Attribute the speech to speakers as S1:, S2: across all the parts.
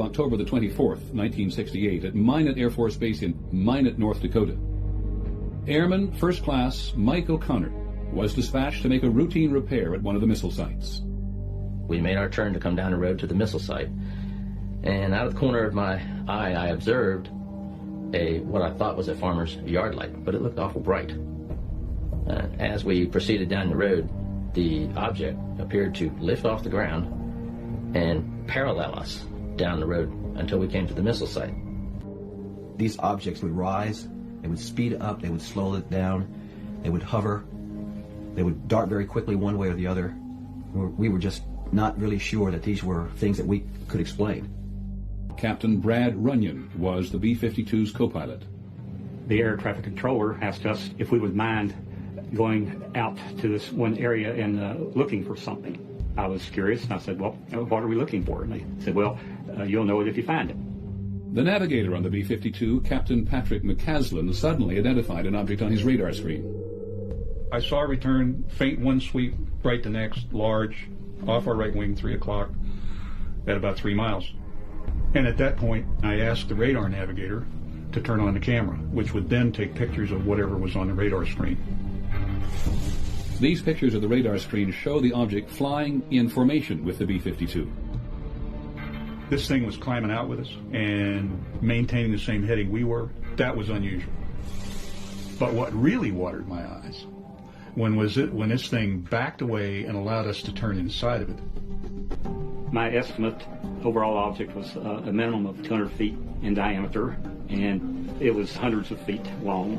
S1: October the 24th, 1968, at Minot Air Force Base in Minot, North Dakota. Airman First Class Mike O'Connor was dispatched to make a routine repair at one of the missile sites.
S2: We made our turn to come down the road to the missile site, and out of the corner of my eye, I observed what I thought was a farmer's yard light, but it looked awful bright. As we proceeded down the road, the object appeared to lift off the ground and parallel us down the road until we came to the missile site.
S3: These objects would rise, they would speed up, they would slow it down, they would hover, they would dart very quickly one way or the other. We were just not really sure that these were things that we could explain.
S1: Captain Brad Runyon was the B-52's co-pilot.
S4: The air traffic controller asked us if we would mind going out to this one area and looking for something. I was curious, and I said, well, what are we looking for? And they said, well, you'll know it if you find it.
S1: The navigator on the B-52, Captain Patrick McCaslin, suddenly identified an object on his radar screen.
S5: I saw a return, faint one sweep, bright the next, large, off our right wing, 3 o'clock, at about 3 miles. And at that point, I asked the radar navigator to turn on the camera, which would then take pictures of whatever was on the radar screen.
S1: These pictures of the radar screen show the object flying in formation with the B-52.
S5: This thing was climbing out with us and maintaining the same heading we were. That was unusual. But what really watered my eyes when this thing backed away and allowed us to turn inside of it.
S4: My estimate overall object was a minimum of 200 feet in diameter, and it was hundreds of feet long.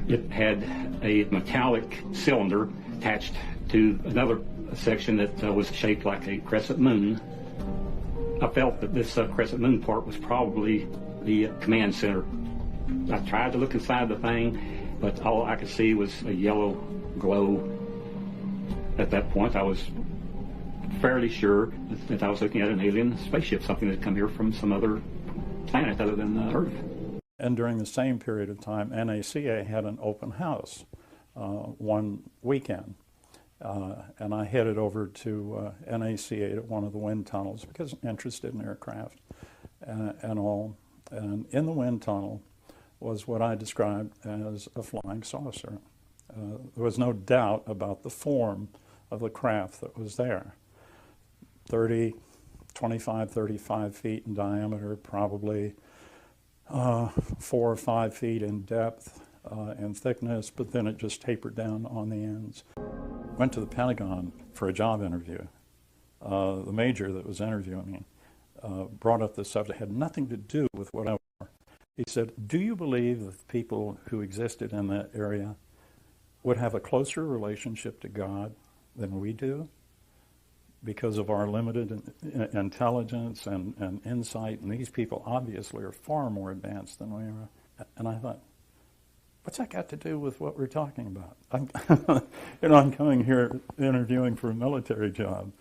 S4: It had a metallic cylinder attached to another section that was shaped like a crescent moon. I felt that this crescent moon part was probably the command center. I tried to look inside the thing, but all I could see was a yellow glow. At that point, I was fairly sure that I was looking at an alien spaceship, something that had come here from some other planet other than Earth.
S6: And during the same period of time, NACA had an open house one weekend. And I headed over to NACA at one of the wind tunnels because I'm interested in aircraft and all. And in the wind tunnel was what I described as a flying saucer. There was no doubt about the form of the craft that was there. 25, 35 feet in diameter, probably 4 or 5 feet in depth and thickness, but then it just tapered down on the ends. Went to the Pentagon for a job interview. The major that was interviewing me brought up this subject, had nothing to do with what I was. He said, do you believe that the people who existed in that area would have a closer relationship to God than we do because of our limited intelligence and insight? And these people obviously are far more advanced than we are. And I thought, what's that got to do with what we're talking about? I'm coming here interviewing for a military job.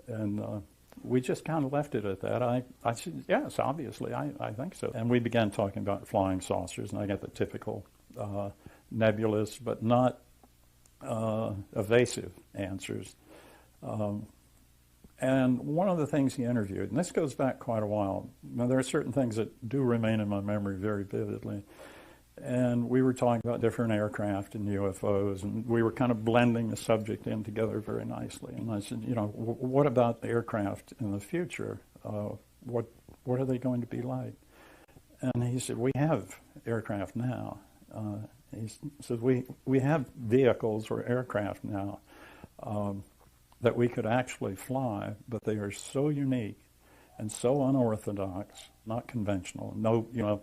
S6: And we just kind of left it at that. I said, yes, obviously, I think so. And we began talking about flying saucers, and I got the typical nebulous but not evasive answers. And one of the things he interviewed, and this goes back quite a while, now there are certain things that do remain in my memory very vividly, and we were talking about different aircraft and UFOs, and we were kind of blending the subject in together very nicely. And I said, what about aircraft in the future? What are they going to be like? And he said, we have aircraft now. He said, we have vehicles or aircraft now that we could actually fly, but they are so unique and so unorthodox, not conventional. No,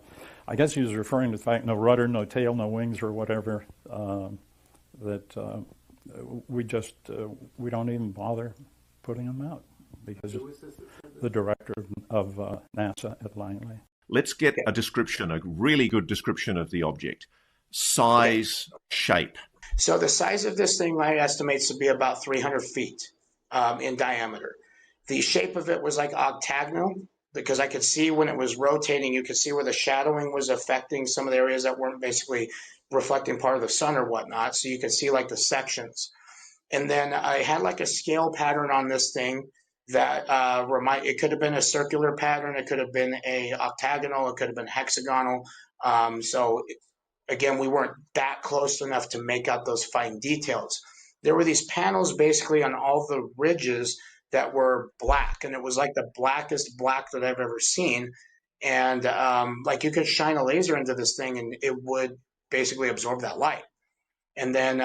S6: I guess he was referring to the fact no rudder, no tail, no wings or whatever, that we don't even bother putting them out because the director of NASA at Langley.
S7: Let's get a description, a really good description of the object. Size, shape.
S8: So the size of this thing, I estimate, to be about 300 feet in diameter. The shape of it was like octagonal because I could see when it was rotating, you could see where the shadowing was affecting some of the areas that weren't basically reflecting part of the sun or whatnot. So you could see like the sections. And then I had like a scale pattern on this thing that it could have been a circular pattern, it could have been a octagonal, it could have been hexagonal. So again, we weren't that close enough to make out those fine details. There were these panels basically on all the ridges that were black, and it was like the blackest black that I've ever seen. And like you could shine a laser into this thing and it would basically absorb that light. And then,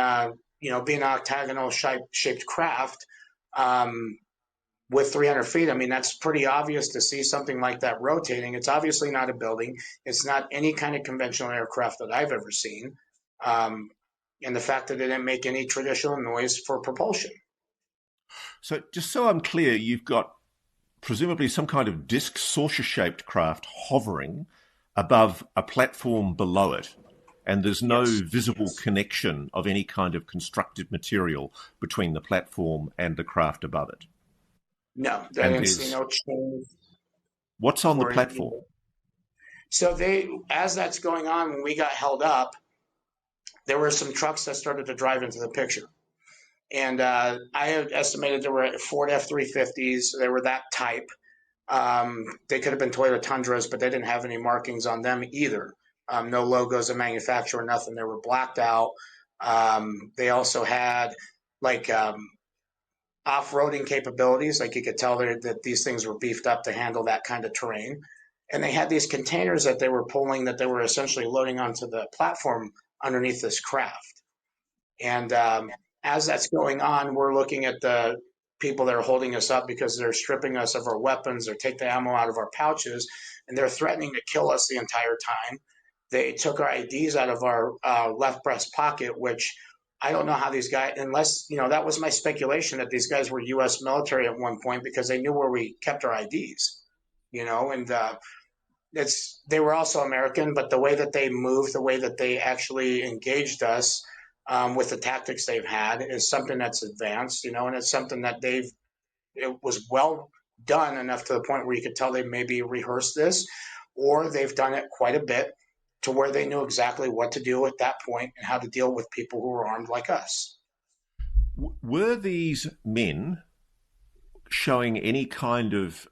S8: being an octagonal shaped craft, with 300 feet, I mean, that's pretty obvious to see something like that rotating. It's obviously not a building. It's not any kind of conventional aircraft that I've ever seen. And the fact that it didn't make any traditional noise for propulsion.
S7: So just so I'm clear, you've got presumably some kind of disc saucer-shaped craft hovering above a platform below it, and there's no visible connection of any kind of constructed material between the platform and the craft above it.
S8: No, I didn't see no change.
S7: What's on the platform?
S8: So as that's going on, when we got held up, there were some trucks that started to drive into the picture. And I had estimated there were Ford F-350s. They were that type. They could have been Toyota Tundras, but they didn't have any markings on them either. No logos of manufacturer, nothing. They were blacked out. They also had like off-roading capabilities. Like you could tell that these things were beefed up to handle that kind of terrain. And they had these containers that they were pulling that they were essentially loading onto the platform underneath this craft. And as that's going on, we're looking at the people that are holding us up because they're stripping us of our weapons or take the ammo out of our pouches, and they're threatening to kill us the entire time. They took our IDs out of our left breast pocket, which I don't know how these guys, unless, that was my speculation that these guys were U.S. military at one point because they knew where we kept our IDs, and they were also American, but the way that they moved, the way that they actually engaged us with the tactics they've had is something that's advanced, and it's something that it was well done enough to the point where you could tell they maybe rehearsed this, or they've done it quite a bit to where they knew exactly what to do at that point and how to deal with people who were armed like us.
S7: Were these men showing any kind of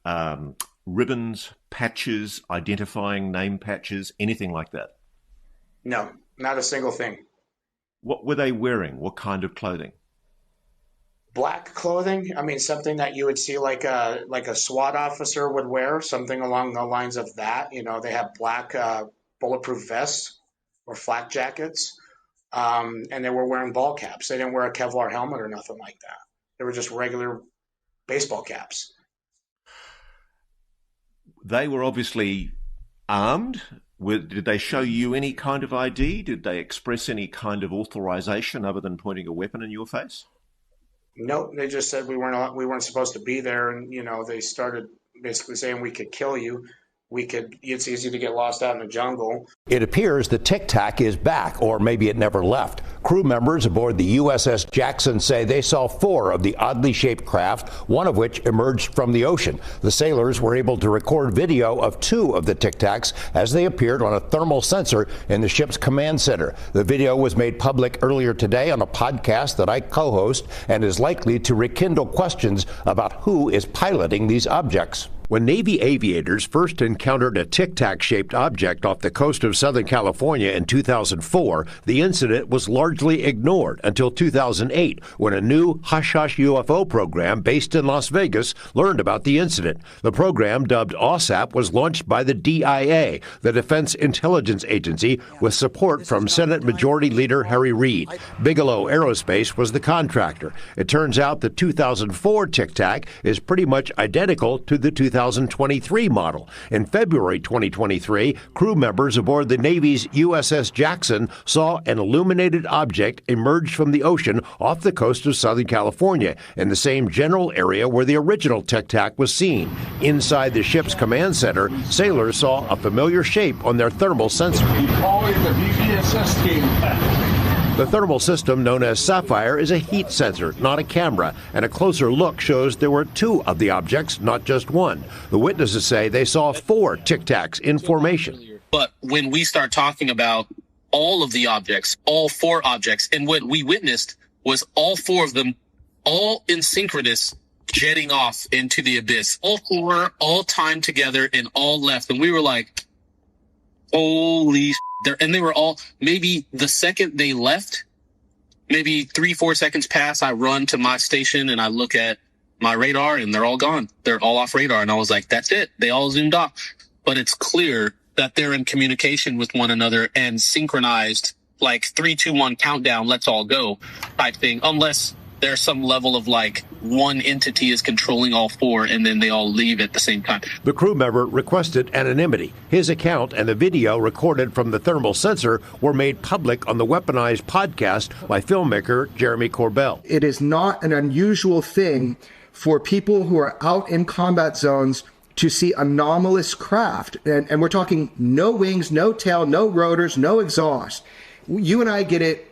S7: ribbons, patches, identifying name patches, anything like that?
S8: No, not a single thing.
S7: What were they wearing? What kind of clothing?
S8: Black clothing. I mean, something that you would see like a SWAT officer would wear, something along the lines of that. They have black bulletproof vests or flak jackets, and they were wearing ball caps. They didn't wear a Kevlar helmet or nothing like that. They were just regular baseball caps.
S7: They were obviously armed. Did they show you any kind of ID? Did they express any kind of authorization other than pointing a weapon in your face?
S8: Nope. They just said we weren't supposed to be there, and they started basically saying we could kill you. It's easy to get lost out in the jungle.
S9: It appears the Tic Tac is back, or maybe it never left. Crew members aboard the USS Jackson say they saw 4 of the oddly shaped craft, one of which emerged from the ocean. The sailors were able to record video of 2 of the Tic Tacs as they appeared on a thermal sensor in the ship's command center. The video was made public earlier today on a podcast that I co-host and is likely to rekindle questions about who is piloting these objects. When Navy aviators first encountered a Tic Tac-shaped object off the coast of Southern California in 2004, the incident was largely ignored until 2008, when a new hush-hush UFO program based in Las Vegas learned about the incident. The program, dubbed OSAP, was launched by the DIA, the Defense Intelligence Agency, with support from Senate Majority Leader Harry Reid. Bigelow Aerospace was the contractor. It turns out the 2004 Tic Tac is pretty much identical to the 2023 model. In February 2023, crew members aboard the Navy's USS Jackson saw an illuminated object emerge from the ocean off the coast of Southern California, in the same general area where the original Tic Tac was seen. Inside the ship's command center, sailors saw a familiar shape on their thermal sensor. The thermal system, known as Sapphire, is a heat sensor, not a camera, and a closer look shows there were 2 of the objects, not just one. The witnesses say they saw 4 Tic Tacs in formation.
S10: But when we start talking about all of the objects, all 4 objects, and what we witnessed was all 4 of them, all in synchronous jetting off into the abyss. All four, all timed together and all left. And we were like, holy and they were all, maybe the second they left, maybe 3-4 seconds pass, I run to my station and I look at my radar and they're all gone. They're all off radar. And I was like, that's it. They all zoomed off. But it's clear that they're in communication with one another and synchronized, like 3, 2, 1 countdown, let's all go type thing, unless there's some level of like one entity is controlling all four and then they all leave at the same time.
S9: The crew member requested anonymity. His account and the video recorded from the thermal sensor were made public on the Weaponized podcast by filmmaker Jeremy Corbell.
S11: It is not an unusual thing for people who are out in combat zones to see anomalous craft. And we're talking no wings, no tail, no rotors, no exhaust. You and I get it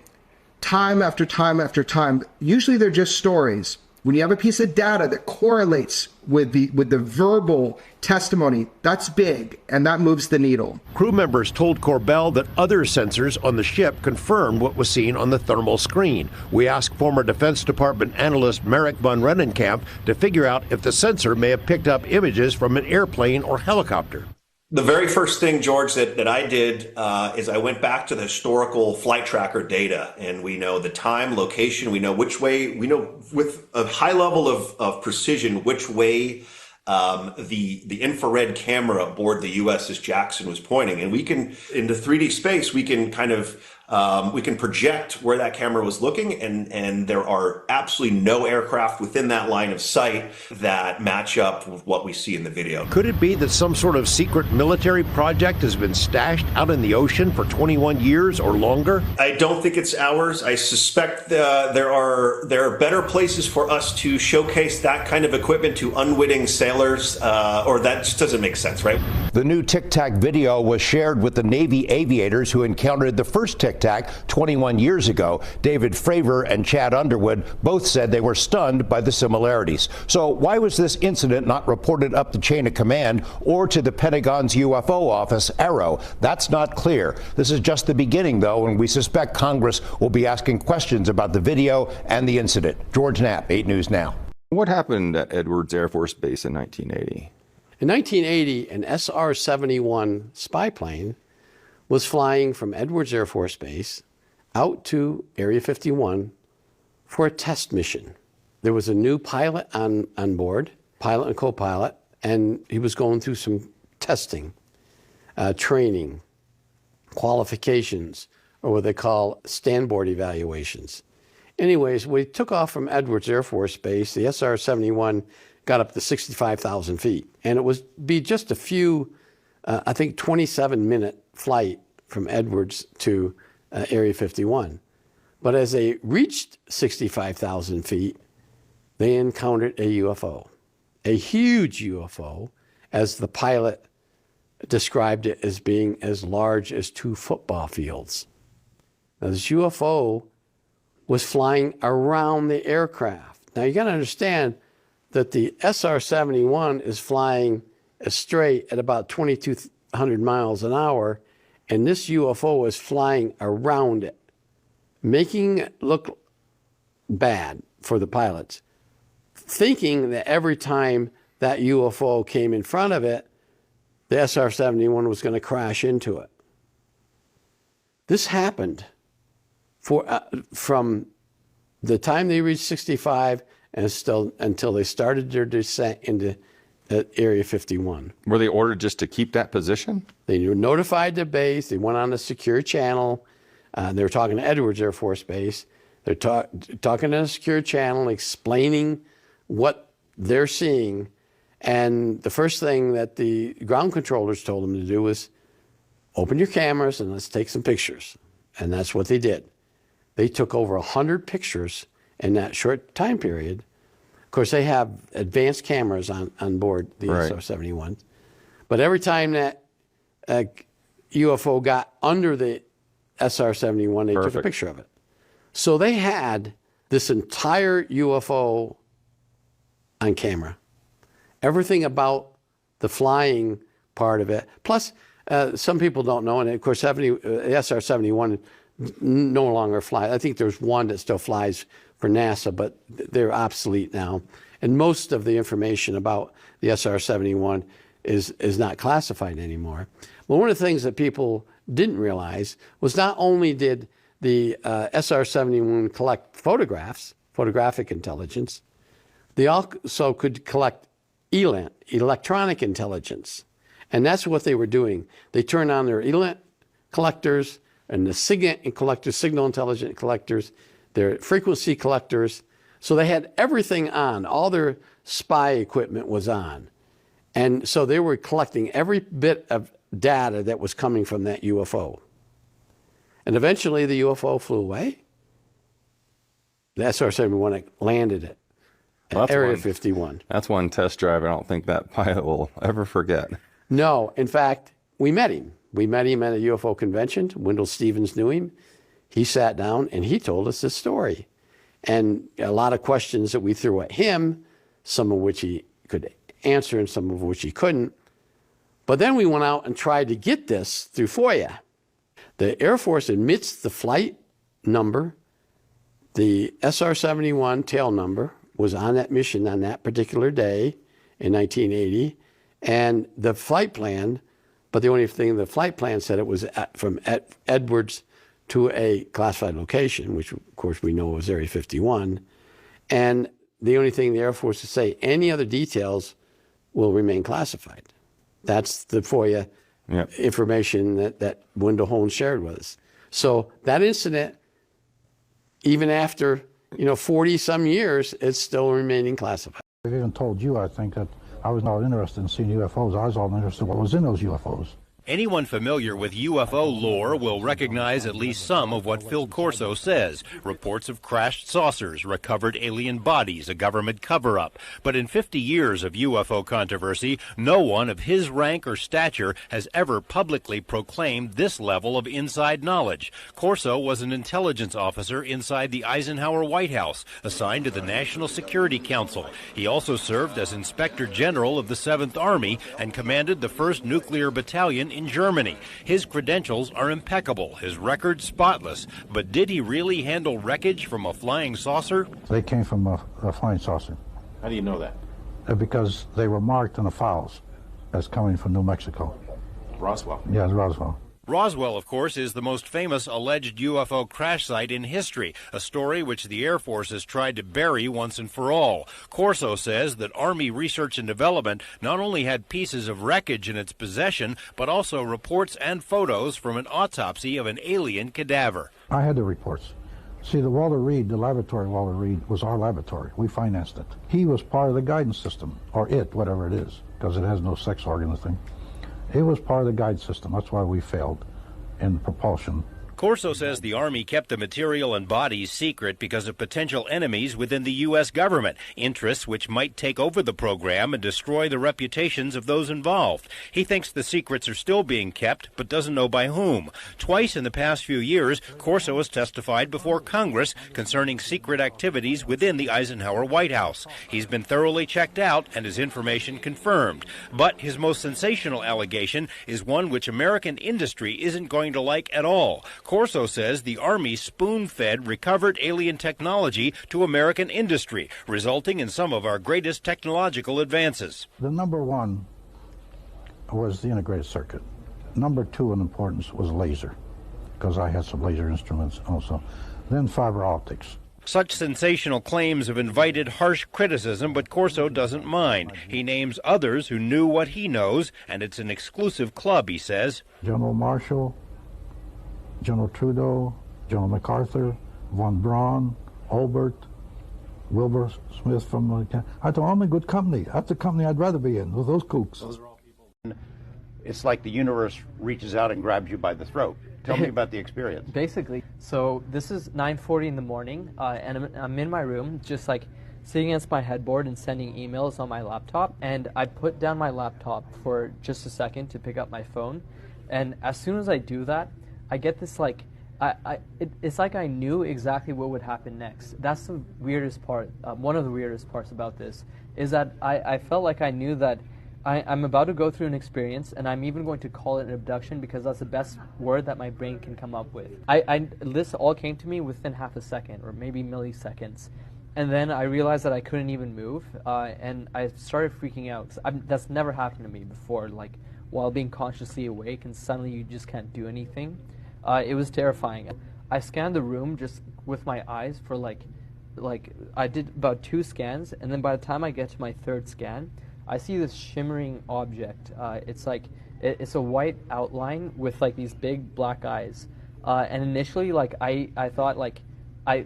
S11: time after time after time. Usually they're just stories. When you have a piece of data that correlates with the verbal testimony, that's big, and that moves the needle.
S9: Crew members told Corbell that other sensors on the ship confirmed what was seen on the thermal screen. We asked former Defense Department analyst Merrick von Rennenkamp to figure out if the sensor may have picked up images from an airplane or helicopter.
S12: The very first thing, George, that I did is I went back to the historical flight tracker data, and we know the time, location, we know which way, we know with a high level of precision which way the infrared camera aboard the USS Jackson was pointing. And we can, in the 3D space, we can kind of we can project where that camera was looking, and there are absolutely no aircraft within that line of sight that match up with what we see in the video.
S9: Could it be that some sort of secret military project has been stashed out in the ocean for 21 years or longer?
S12: I don't think it's ours. I suspect there are better places for us to showcase that kind of equipment to unwitting sailors, or that just doesn't make sense, right?
S9: The new Tic Tac video was shared with the Navy aviators who encountered the first Tic Tac 21 years ago. David Fravor and Chad Underwood both said they were stunned by the similarities. So why was this incident not reported up the chain of command or to the Pentagon's UFO office, AARO? That's not clear. This is just the beginning, though, and we suspect Congress will be asking questions about the video and the incident. George Knapp, 8 News Now.
S13: What happened at Edwards Air Force Base in 1980?
S14: In 1980, an SR-71 spy plane was flying from Edwards Air Force Base out to Area 51 for a test mission. There was a new pilot on board, pilot and co-pilot, and he was going through some testing, training, qualifications, or what they call standboard evaluations. Anyways, we took off from Edwards Air Force Base. The SR-71 got up to 65,000 feet, and it would be just a few, I think 27-minute flight from Edwards to Area 51. But as they reached 65,000 feet, they encountered a UFO, a huge UFO, as the pilot described it as being as large as 2 football fields. Now, this UFO was flying around the aircraft. Now, you got to understand that the SR-71 is flying straight at about 2,200 miles an hour, and this UFO is flying around it, making it look bad for the pilots, thinking that every time that UFO came in front of it, the SR-71 was going to crash into it. This happened from the time they reached 65 and still until they started their descent into Area 51.
S13: Were they ordered just to keep that position?
S14: They were notified the base. They went on a secure channel. They were talking to Edwards Air Force Base. They're talking on a secure channel, explaining what they're seeing. And the first thing that the ground controllers told them to do was open your cameras and let's take some pictures. And that's what they did. They took over 100 pictures in that short time period. Of course, they have advanced cameras on board the SR-71. But every time that UFO got under the SR-71, they took a picture of it. So they had this entire UFO on camera. Everything about the flying part of it. Plus, some people don't know, and of course, SR-71 no longer flies. I think there's one that still flies for NASA, but they're obsolete now. And most of the information about the SR-71 is not classified anymore. But one of the things that people didn't realize was not only did the SR-71 collect photographs, photographic intelligence, they also could collect ELINT, electronic intelligence. And that's what they were doing. They turned on their ELINT collectors and the SIGINT collectors, signal intelligence collectors, their frequency collectors. So they had everything on. All their spy equipment was on. And so they were collecting every bit of data that was coming from that UFO. And eventually the UFO flew away. The SR-71 landed it at Area 51.
S13: That's one test drive I don't think that pilot will ever forget.
S14: No, in fact, we met him. We met him at a UFO convention. Wendell Stevens knew him. He sat down and he told us this story. And a lot of questions that we threw at him, some of which he could answer and some of which he couldn't. But then we went out and tried to get this through FOIA. The Air Force admits the flight number, the SR-71 tail number, was on that mission on that particular day in 1980, and the flight plan, but the only thing the flight plan said it was from Edwards to a classified location, which of course we know was Area 51, and the only thing the Air Force would say, any other details will remain classified. That's the FOIA information that Wendell Holmes shared with us. So that incident, even after 40 some years, it's still remaining classified.
S15: I've even told you, I think, that I was not interested in seeing UFOs. I was all interested in what was in those UFOs.
S16: Anyone familiar with UFO lore will recognize at least some of what Phil Corso says. Reports of crashed saucers, recovered alien bodies, a government cover-up. But in 50 years of UFO controversy, no one of his rank or stature has ever publicly proclaimed this level of inside knowledge. Corso was an intelligence officer inside the Eisenhower White House, assigned to the National Security Council. He also served as Inspector General of the 7th Army and commanded the 1st Nuclear Battalion in Germany. His credentials are impeccable, his record spotless. But did he really handle wreckage from a flying saucer?
S15: They came from a flying saucer.
S7: How do you know that?
S15: Because they were marked in the files as coming from New Mexico.
S7: Roswell.
S15: Yes, Roswell.
S16: Roswell, of course, is the most famous alleged UFO crash site in history, a story which the Air Force has tried to bury once and for all. Corso says that Army Research and Development not only had pieces of wreckage in its possession, but also reports and photos from an autopsy of an alien cadaver.
S15: I had the reports. See, the Walter Reed, the laboratory Walter Reed, was our laboratory. We financed it. He was part of the guidance system, or it, whatever it is, because it has no sex organ thing. It was part of the guide system. That's why we failed in propulsion.
S16: Corso says the Army kept the material and bodies secret because of potential enemies within the U.S. government, interests which might take over the program and destroy the reputations of those involved. He thinks the secrets are still being kept, but doesn't know by whom. Twice in the past few years, Corso has testified before Congress concerning secret activities within the Eisenhower White House. He's been thoroughly checked out and his information confirmed. But his most sensational allegation is one which American industry isn't going to like at all. Corso says the Army spoon-fed recovered alien technology to American industry, resulting in some of our greatest technological advances.
S15: The number one was the integrated circuit. Number two in importance was laser, because I had some laser instruments also. Then fiber optics.
S16: Such sensational claims have invited harsh criticism, but Corso doesn't mind. He names others who knew what he knows, and it's an exclusive club, he says.
S15: General Marshall, General Trudeau, General MacArthur, von Braun, Olbert, Wilbur Smith from I thought, I'm in good company. That's the company I'd rather be in, with those kooks.
S17: Those are all people. It's like the universe reaches out and grabs you by the throat. Tell me about the experience.
S18: Basically, so this is 9:40 in the morning, and I'm in my room, just like sitting against my headboard and sending emails on my laptop. And I put down my laptop for just a second to pick up my phone. And as soon as I do that, I get this like, it's like I knew exactly what would happen next. That's the weirdest part. One of the weirdest parts about this is that I felt like I knew that I'm about to go through an experience, and I'm even going to call it an abduction because that's the best word that my brain can come up with. This all came to me within half a second or maybe milliseconds. And then I realized that I couldn't even move, and I started freaking out. That's never happened to me before, like while being consciously awake and suddenly you just can't do anything. It was terrifying. I scanned the room just with my eyes for like I did about 2 scans, and then by the time I get to my 3rd scan, I see this shimmering object. It's like it's a white outline with like these big black eyes. And initially, like I thought like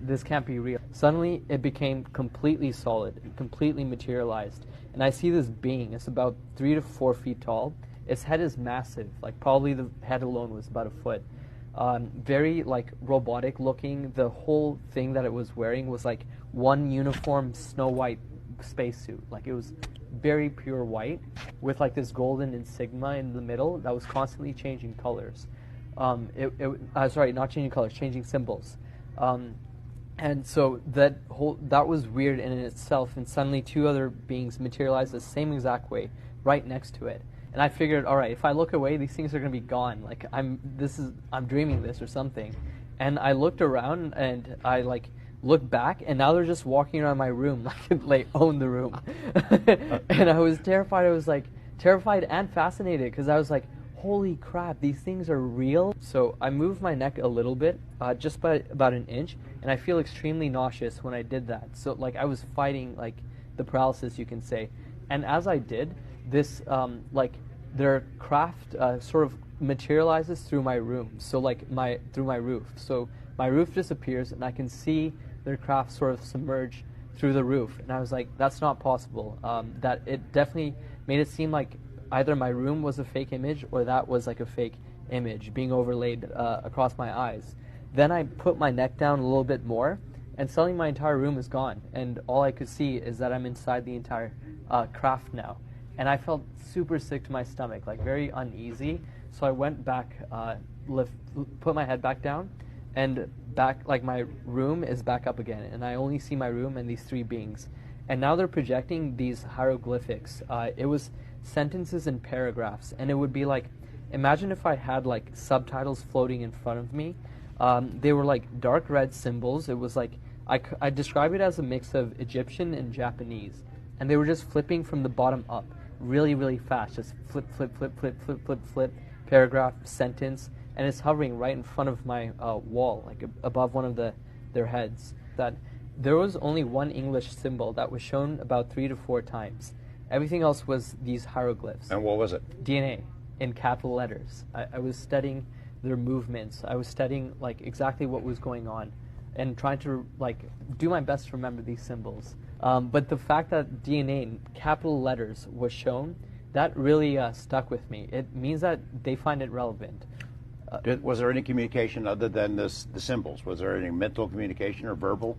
S18: this can't be real. Suddenly, it became completely solid, completely materialized, and I see this being. It's about 3 to 4 feet tall. Its head is massive. Like probably the head alone was about a foot. Very like robotic looking. The whole thing that it was wearing was like one uniform Snow White spacesuit. Like it was very pure white with like this golden insignia in the middle that was constantly changing colors. Sorry, not changing colors, changing symbols. And so that was weird in itself. And suddenly 2 other beings materialized the same exact way right next to it. And I figured, all right, if I look away, these things are going to be gone. Like I'm dreaming this or something. And I looked around and I like looked back, and now they're just walking around my room like they own the room. And I was terrified. I was like terrified and fascinated because I was like, holy crap, these things are real. So I moved my neck a little bit, just by about an inch, and I feel extremely nauseous when I did that. So like I was fighting like the paralysis, you can say. And as I did, this like their craft sort of materializes through my room. So like through my roof. So my roof disappears, and I can see their craft sort of submerge through the roof. And I was like, that's not possible. That it definitely made it seem like either my room was a fake image or that was like a fake image being overlaid across my eyes. Then I put my neck down a little bit more, and suddenly my entire room is gone, and all I could see is that I'm inside the entire craft now. And I felt super sick to my stomach, like very uneasy. So I went back, put my head back down, and back, like my room is back up again, and I only see my room and these 3 beings. And now they're projecting these hieroglyphics. It was sentences and paragraphs, and it would be like, imagine if I had like subtitles floating in front of me. They were like dark red symbols. It was like I describe it as a mix of Egyptian and Japanese, and they were just flipping from the bottom up really, really fast. Just flip, flip, flip, flip, flip, flip, flip, paragraph, sentence, and it's hovering right in front of my wall, like above one of their heads. That there was only one English symbol that was shown about 3 to 4 times. Everything else was these hieroglyphs.
S17: And what was it?
S18: DNA in capital letters. I was studying their movements. I was studying like exactly what was going on, and trying to like do my best to remember these symbols. But the fact that DNA in capital letters was shown, that really stuck with me. It means that they find it relevant.
S17: Was there any communication other than the symbols? Was there any mental communication or verbal?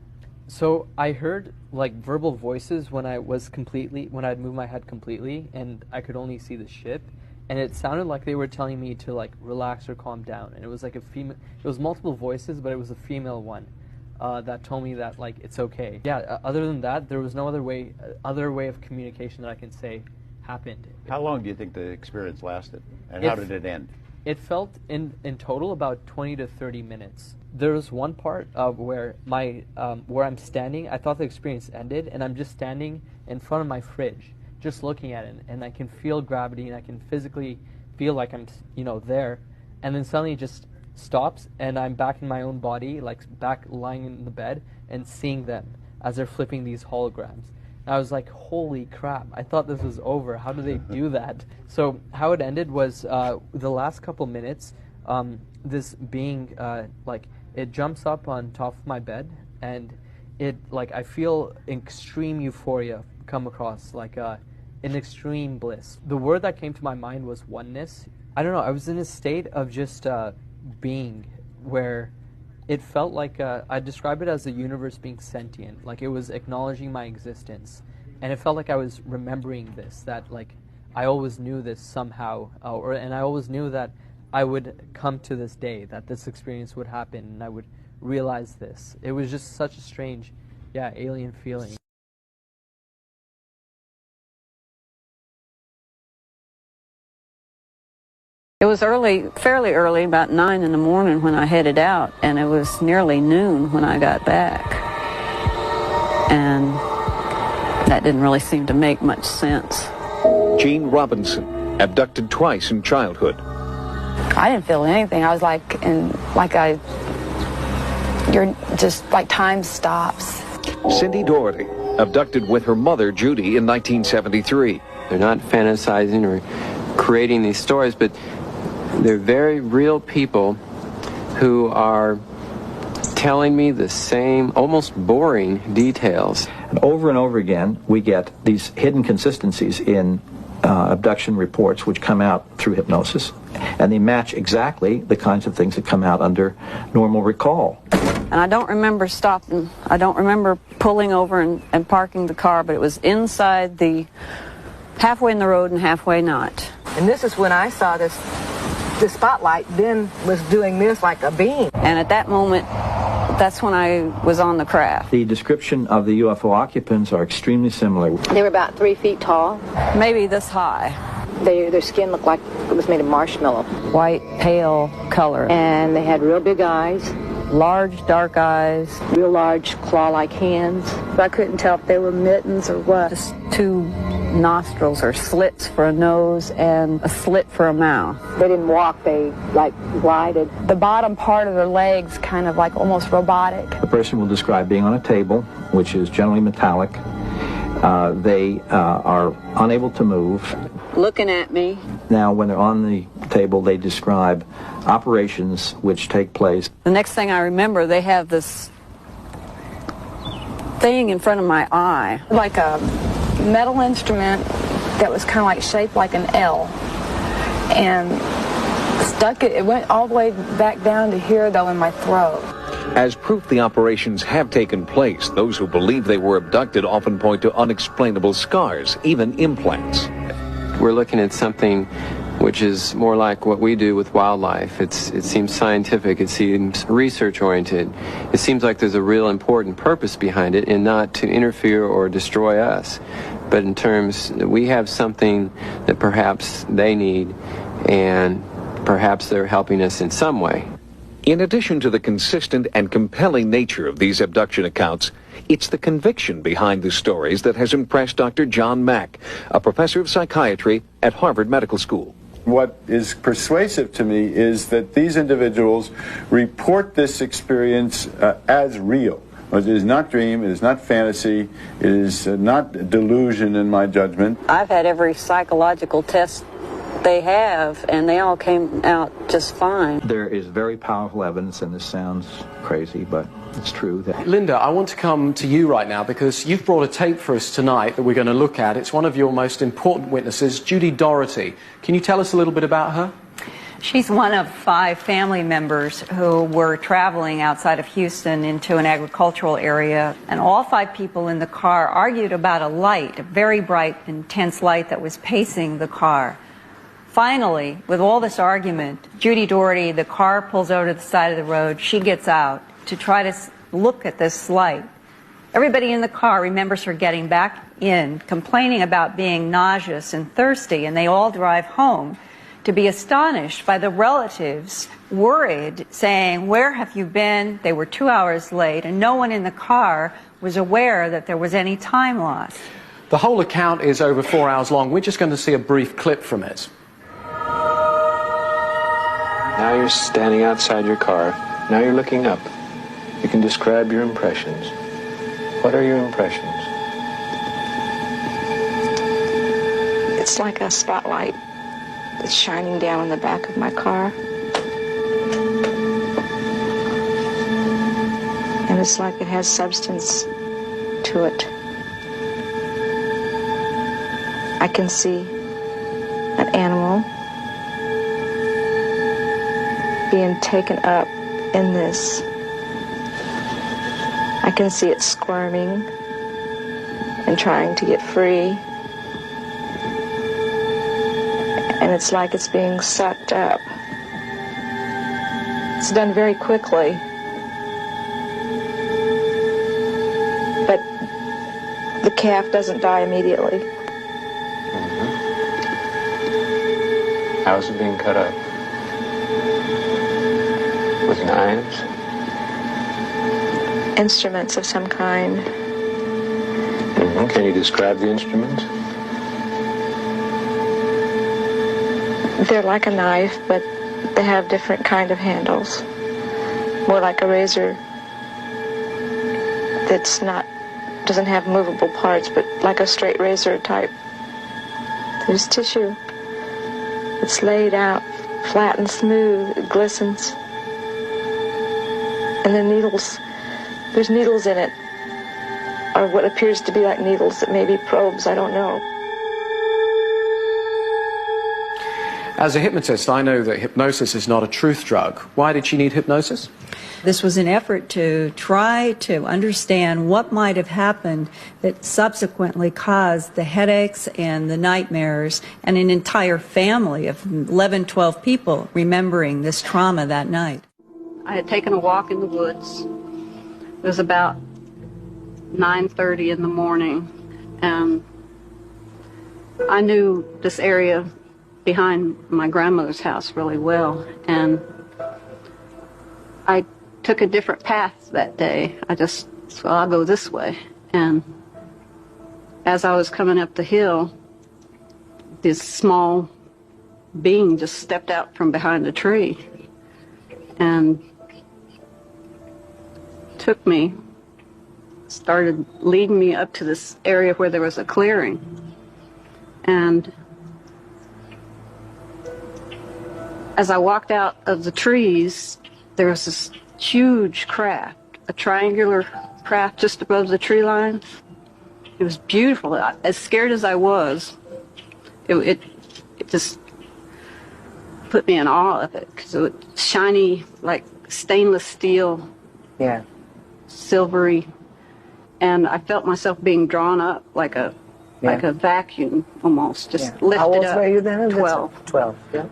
S18: So I heard like verbal voices when I'd moved my head completely, and I could only see the ship, and it sounded like they were telling me to like relax or calm down. And it was like a female. It was multiple voices, but it was a female one that told me that like it's okay. Yeah. Other than that, there was no other way of communication that I can say happened.
S17: How long do you think the experience lasted, and how did it end?
S18: It felt in total about 20 to 30 minutes. There was one part where I'm standing. I thought the experience ended, and I'm just standing in front of my fridge, just looking at it, and I can feel gravity, and I can physically feel like I'm, there. And then suddenly it just stops, and I'm back in my own body, like back lying in the bed, and seeing them as they're flipping these holograms. I was like, holy crap, I thought this was over. How do they do that? So how it ended was the last couple minutes, this being, it jumps up on top of my bed, and I feel extreme euphoria come across, like an extreme bliss. The word that came to my mind was oneness. I don't know, I was in a state of just being where it felt like, I describe it as the universe being sentient, like it was acknowledging my existence. And it felt like I was remembering this, that like I always knew this somehow, and I always knew that I would come to this day, that this experience would happen, and I would realize this. It was just such a strange, alien feeling.
S19: It was fairly early, about 9 in the morning when I headed out, and it was nearly noon when I got back. and that didn't really seem to make much sense.
S20: Jean Robinson, abducted twice in childhood.
S19: I didn't feel anything. I was you're just like time stops.
S20: Cindy Doherty, abducted with her mother Judy in 1973.
S21: They're not fantasizing or creating these stories, but they're very real people who are telling me the same, almost boring details.
S22: And over again, we get these hidden consistencies in abduction reports which come out through hypnosis, and they match exactly the kinds of things that come out under normal recall.
S19: And I don't remember stopping. I don't remember pulling over and parking the car, but it was inside halfway in the road and halfway not.
S23: And this is when I saw the spotlight then was doing this like a beam.
S19: And at that moment, that's when I was on the craft.
S22: The description of the UFO occupants are extremely similar.
S23: They were about 3 feet tall.
S19: Maybe this high.
S23: Their skin looked like it was made of marshmallow.
S19: White, pale color.
S23: And they had real big eyes.
S19: Large, dark eyes.
S23: Real large claw-like hands.
S19: I couldn't tell if they were mittens or what. Just two nostrils or slits for a nose and a slit for a mouth.
S23: They didn't walk, they like glided.
S19: The bottom part of their legs kind of like almost robotic.
S22: The person will describe being on a table, which is generally metallic. They are unable to move.
S19: Looking at me.
S22: Now, when they're on the table, they describe operations which take place.
S19: The next thing I remember, they have this thing in front of my eye.
S23: Like a metal instrument that was kind of like shaped like an L. And it went all the way back down to here, though, in my throat.
S20: As proof the operations have taken place, those who believe they were abducted often point to unexplainable scars, even implants.
S21: We're looking at something which is more like what we do with wildlife. It seems scientific, it seems research-oriented. It seems like there's a real important purpose behind it, and not to interfere or destroy us, but in terms that we have something that perhaps they need, and perhaps they're helping us in some way.
S20: In addition to the consistent and compelling nature of these abduction accounts, it's the conviction behind the stories that has impressed Dr. John Mack, a professor of psychiatry at Harvard Medical School.
S24: What is persuasive to me is that these individuals report this experience as real. It is not dream, it is not fantasy, it is not delusion in my judgment.
S19: I've had every psychological test they have, and they all came out just fine.
S22: There is very powerful evidence, and this sounds crazy, but it's true.
S25: Linda, I want to come to you right now because you've brought a tape for us tonight that we're going to look at. It's one of your most important witnesses, Judy Doherty. Can you tell us a little bit about her?
S26: She's one of 5 family members who were traveling outside of Houston into an agricultural area, and all 5 people in the car argued about a light, a very bright, intense light that was pacing the car. Finally, with all this argument, Judy Doherty, the car pulls over to the side of the road. She gets out to try to look at this light. Everybody in the car remembers her getting back in, complaining about being nauseous and thirsty, and they all drive home to be astonished by the relatives, worried, saying, "Where have you been?" They were 2 hours late, and no one in the car was aware that there was any time loss.
S25: The whole account is over 4 hours long. We're just going to see a brief clip from it.
S27: Now you're standing outside your car. Now you're looking up. You can describe your impressions. What are your impressions?
S23: It's like a spotlight that's shining down on the back of my car. And it's like it has substance to it. I can see an animal being taken up in this. I can see it squirming and trying to get free. And it's like it's being sucked up. It's done very quickly. But the calf doesn't die immediately.
S27: How's it being cut up? With knives?
S23: Instruments of some kind.
S27: Can you describe the instruments?
S23: They're like a knife, but they have different kind of handles. More like a razor that's doesn't have movable parts, but like a straight razor type. There's tissue. It's laid out flat and smooth. It glistens. And the needles, there's needles in it, or what appears to be like needles that may be probes, I don't know.
S25: As a hypnotist, I know that hypnosis is not a truth drug. Why did she need hypnosis?
S26: This was an effort to try to understand what might have happened that subsequently caused the headaches and the nightmares, and an entire family of 11, 12 people remembering this trauma that night.
S19: I had taken a walk in the woods. It was about 9:30 in the morning, and I knew this area behind my grandmother's house really well, and I took a different path that day. I'll go this way. And as I was coming up the hill, this small being just stepped out from behind a tree and took me, started leading me up to this area where there was a clearing. And as I walked out of the trees, there was this huge craft, a triangular craft just above the tree line. It was beautiful. As scared as I was, it just put me in awe of it, because it was shiny, like stainless steel, silvery, and I felt myself being drawn up like a vacuum almost, just lifted
S1: How old
S19: up.
S1: were you then?
S19: 12.
S1: 12, yeah.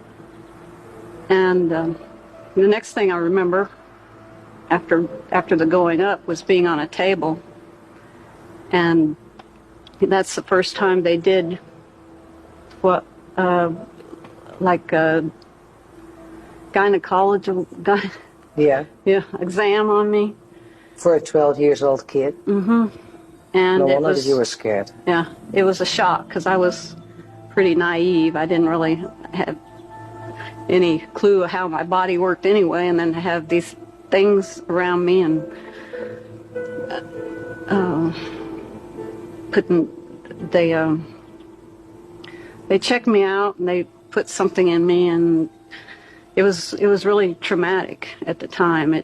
S19: And the next thing I remember after the going up was being on a table, and that's the first time they did what like a gynecological exam on me.
S1: For a 12 years old kid?
S19: Mm-hmm. And
S1: no
S19: it
S1: wonder
S19: was,
S1: you were scared.
S19: Yeah, it was a shock, because I was pretty naive. I didn't really have any clue of how my body worked anyway, and then to have these things around me and they checked me out and they put something in me, and it was really traumatic at the time.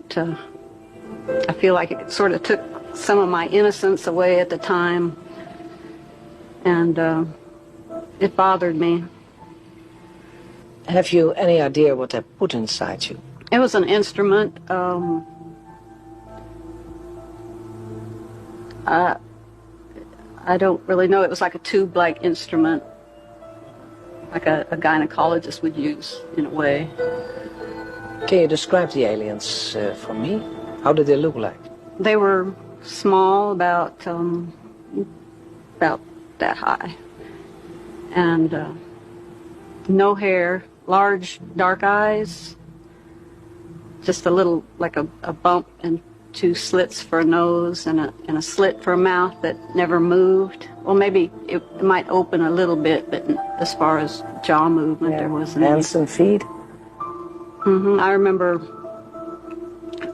S19: I feel like it sort of took some of my innocence away at the time, and it bothered me.
S1: Have you any idea what they put inside you?
S19: It was an instrument. I don't really know. It was like a tube-like instrument, like a gynecologist would use, in a way.
S1: Can you describe the aliens for me? How did they look like?
S19: They were small, about that high, and no hair, large dark eyes, just a little, like a bump and two slits for a nose and a slit for a mouth that never moved. Well, maybe it might open a little bit, but as far as jaw movement, there wasn't any.
S1: Hands and feet?
S19: Mm-hmm. I remember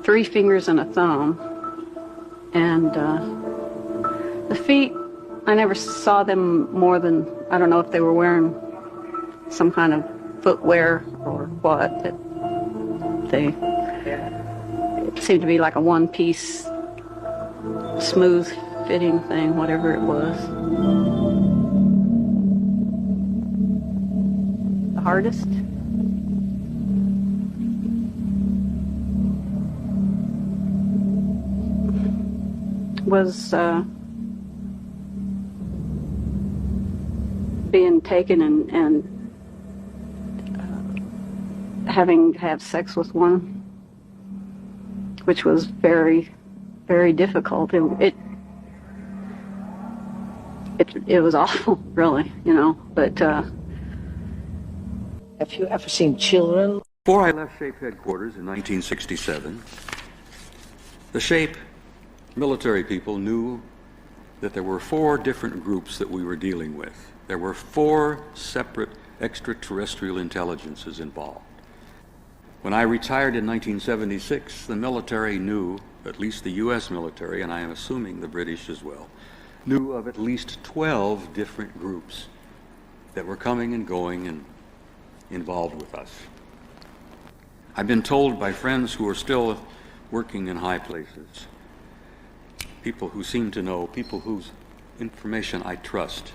S19: 3 fingers and a thumb. And the feet, I never saw them more than, I don't know if they were wearing some kind of footwear or what, but it seemed to be like a one-piece, smooth-fitting thing, whatever it was. The hardest? Was being taken and having to have sex with one, which was very, very difficult. It was awful, really, but...
S1: Have you ever seen children?
S2: Before I left SHAPE headquarters in 1967, the SHAPE military people knew that there were 4 different groups that we were dealing with. There were 4 separate extraterrestrial intelligences involved. When I retired in 1976, the military knew, at least the U.S. military, and I am assuming the British as well, knew of at least 12 different groups that were coming and going and involved with us. I've been told by friends who are still working in high places, people who seem to know, people whose information I trust,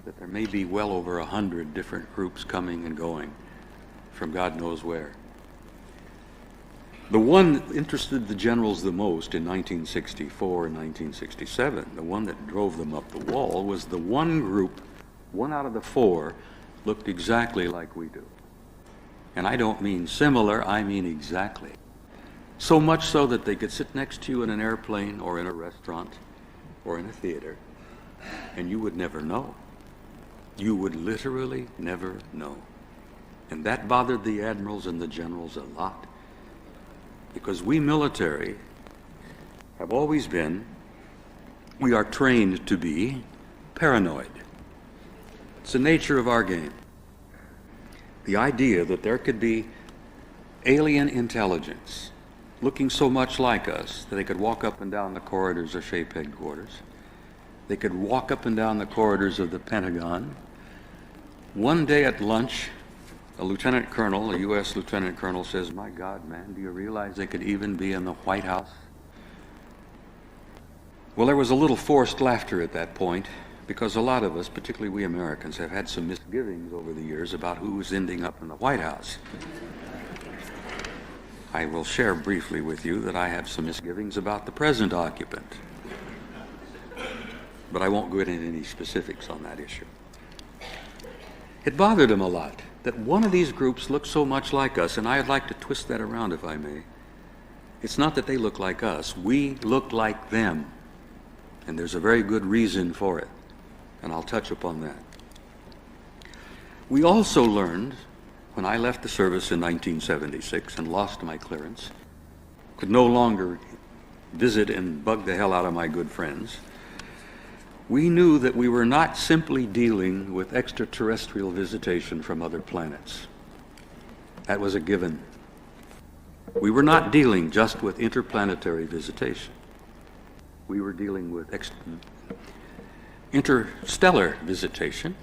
S2: that there may be well over 100 different groups coming and going from God knows where. The one that interested the generals the most in 1964 and 1967, the one that drove them up the wall, was the one group, 1 out of the 4, looked exactly like we do. And I don't mean similar, I mean exactly. So much so that they could sit next to you in an airplane or in a restaurant or in a theater, and you would never know. You would literally never know. And that bothered the admirals and the generals a lot, because we military have always been, we are trained to be paranoid. It's the nature of our game. The idea that there could be alien intelligence looking so much like us that they could walk up and down the corridors of SHAPE headquarters. They could walk up and down the corridors of the Pentagon. One day at lunch, a lieutenant colonel, a U.S. lieutenant colonel, says, "My God, man, do you realize they could even be in the White House?" Well, there was a little forced laughter at that point, because a lot of us, particularly we Americans, have had some misgivings over the years about who was ending up in the White House. I will share briefly with you that I have some misgivings about the present occupant, but I won't go into any specifics on that issue. It bothered him a lot that one of these groups looked so much like us, and I'd like to twist that around if I may. It's not that they look like us, we look like them, and there's a very good reason for it, and I'll touch upon that. We also learned, when I left the service in 1976 and lost my clearance, could no longer visit and bug the hell out of my good friends, we knew that we were not simply dealing with extraterrestrial visitation from other planets. That was a given. We were not dealing just with interplanetary visitation. We were dealing with interstellar visitation.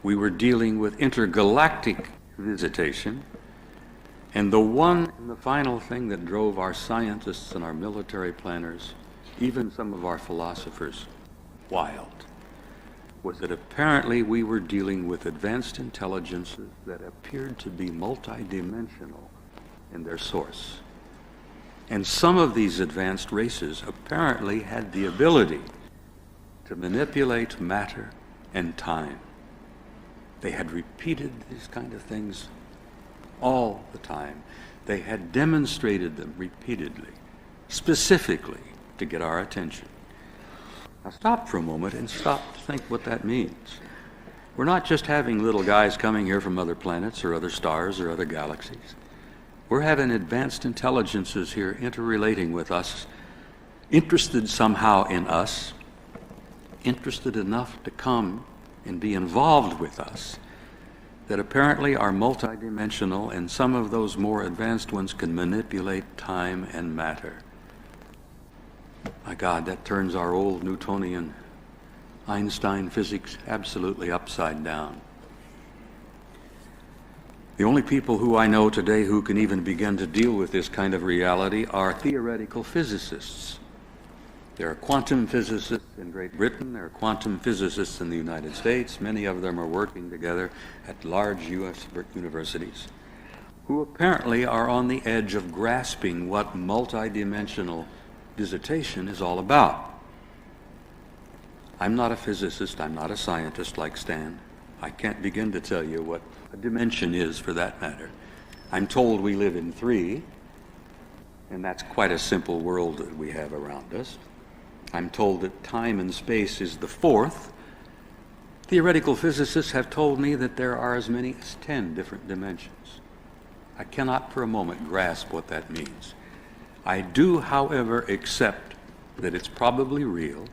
S2: We were dealing with intergalactic visitation. And the one and the final thing that drove our scientists and our military planners, even some of our philosophers, wild, was that apparently we were dealing with advanced intelligences that appeared to be multidimensional in their source. And some of these advanced races apparently had the ability to manipulate matter and time. They had repeated these kind of things all the time. They had demonstrated them repeatedly, specifically to get our attention. Now stop for a moment and stop to think what that means. We're not just having little guys coming here from other planets or other stars or other galaxies. We're having advanced intelligences here interrelating with us, interested somehow in us, interested enough to come and be involved with us, that apparently are multidimensional, and some of those more advanced ones can manipulate time and matter. My God, that turns our old Newtonian Einstein physics absolutely upside down. The only people who I know today who can even begin to deal with this kind of reality are theoretical physicists. There are quantum physicists in Great Britain, there are quantum physicists in the United States, many of them are working together at large U.S. universities, who apparently are on the edge of grasping what multidimensional visitation is all about. I'm not a physicist, I'm not a scientist like Stan. I can't begin to tell you what a dimension is for that matter. I'm told we live in 3, and that's quite a simple world that we have around us. I'm told that time and space is the 4th. Theoretical physicists have told me that there are as many as 10 different dimensions. I cannot for a moment grasp what that means. I do, however, accept that it's probably real,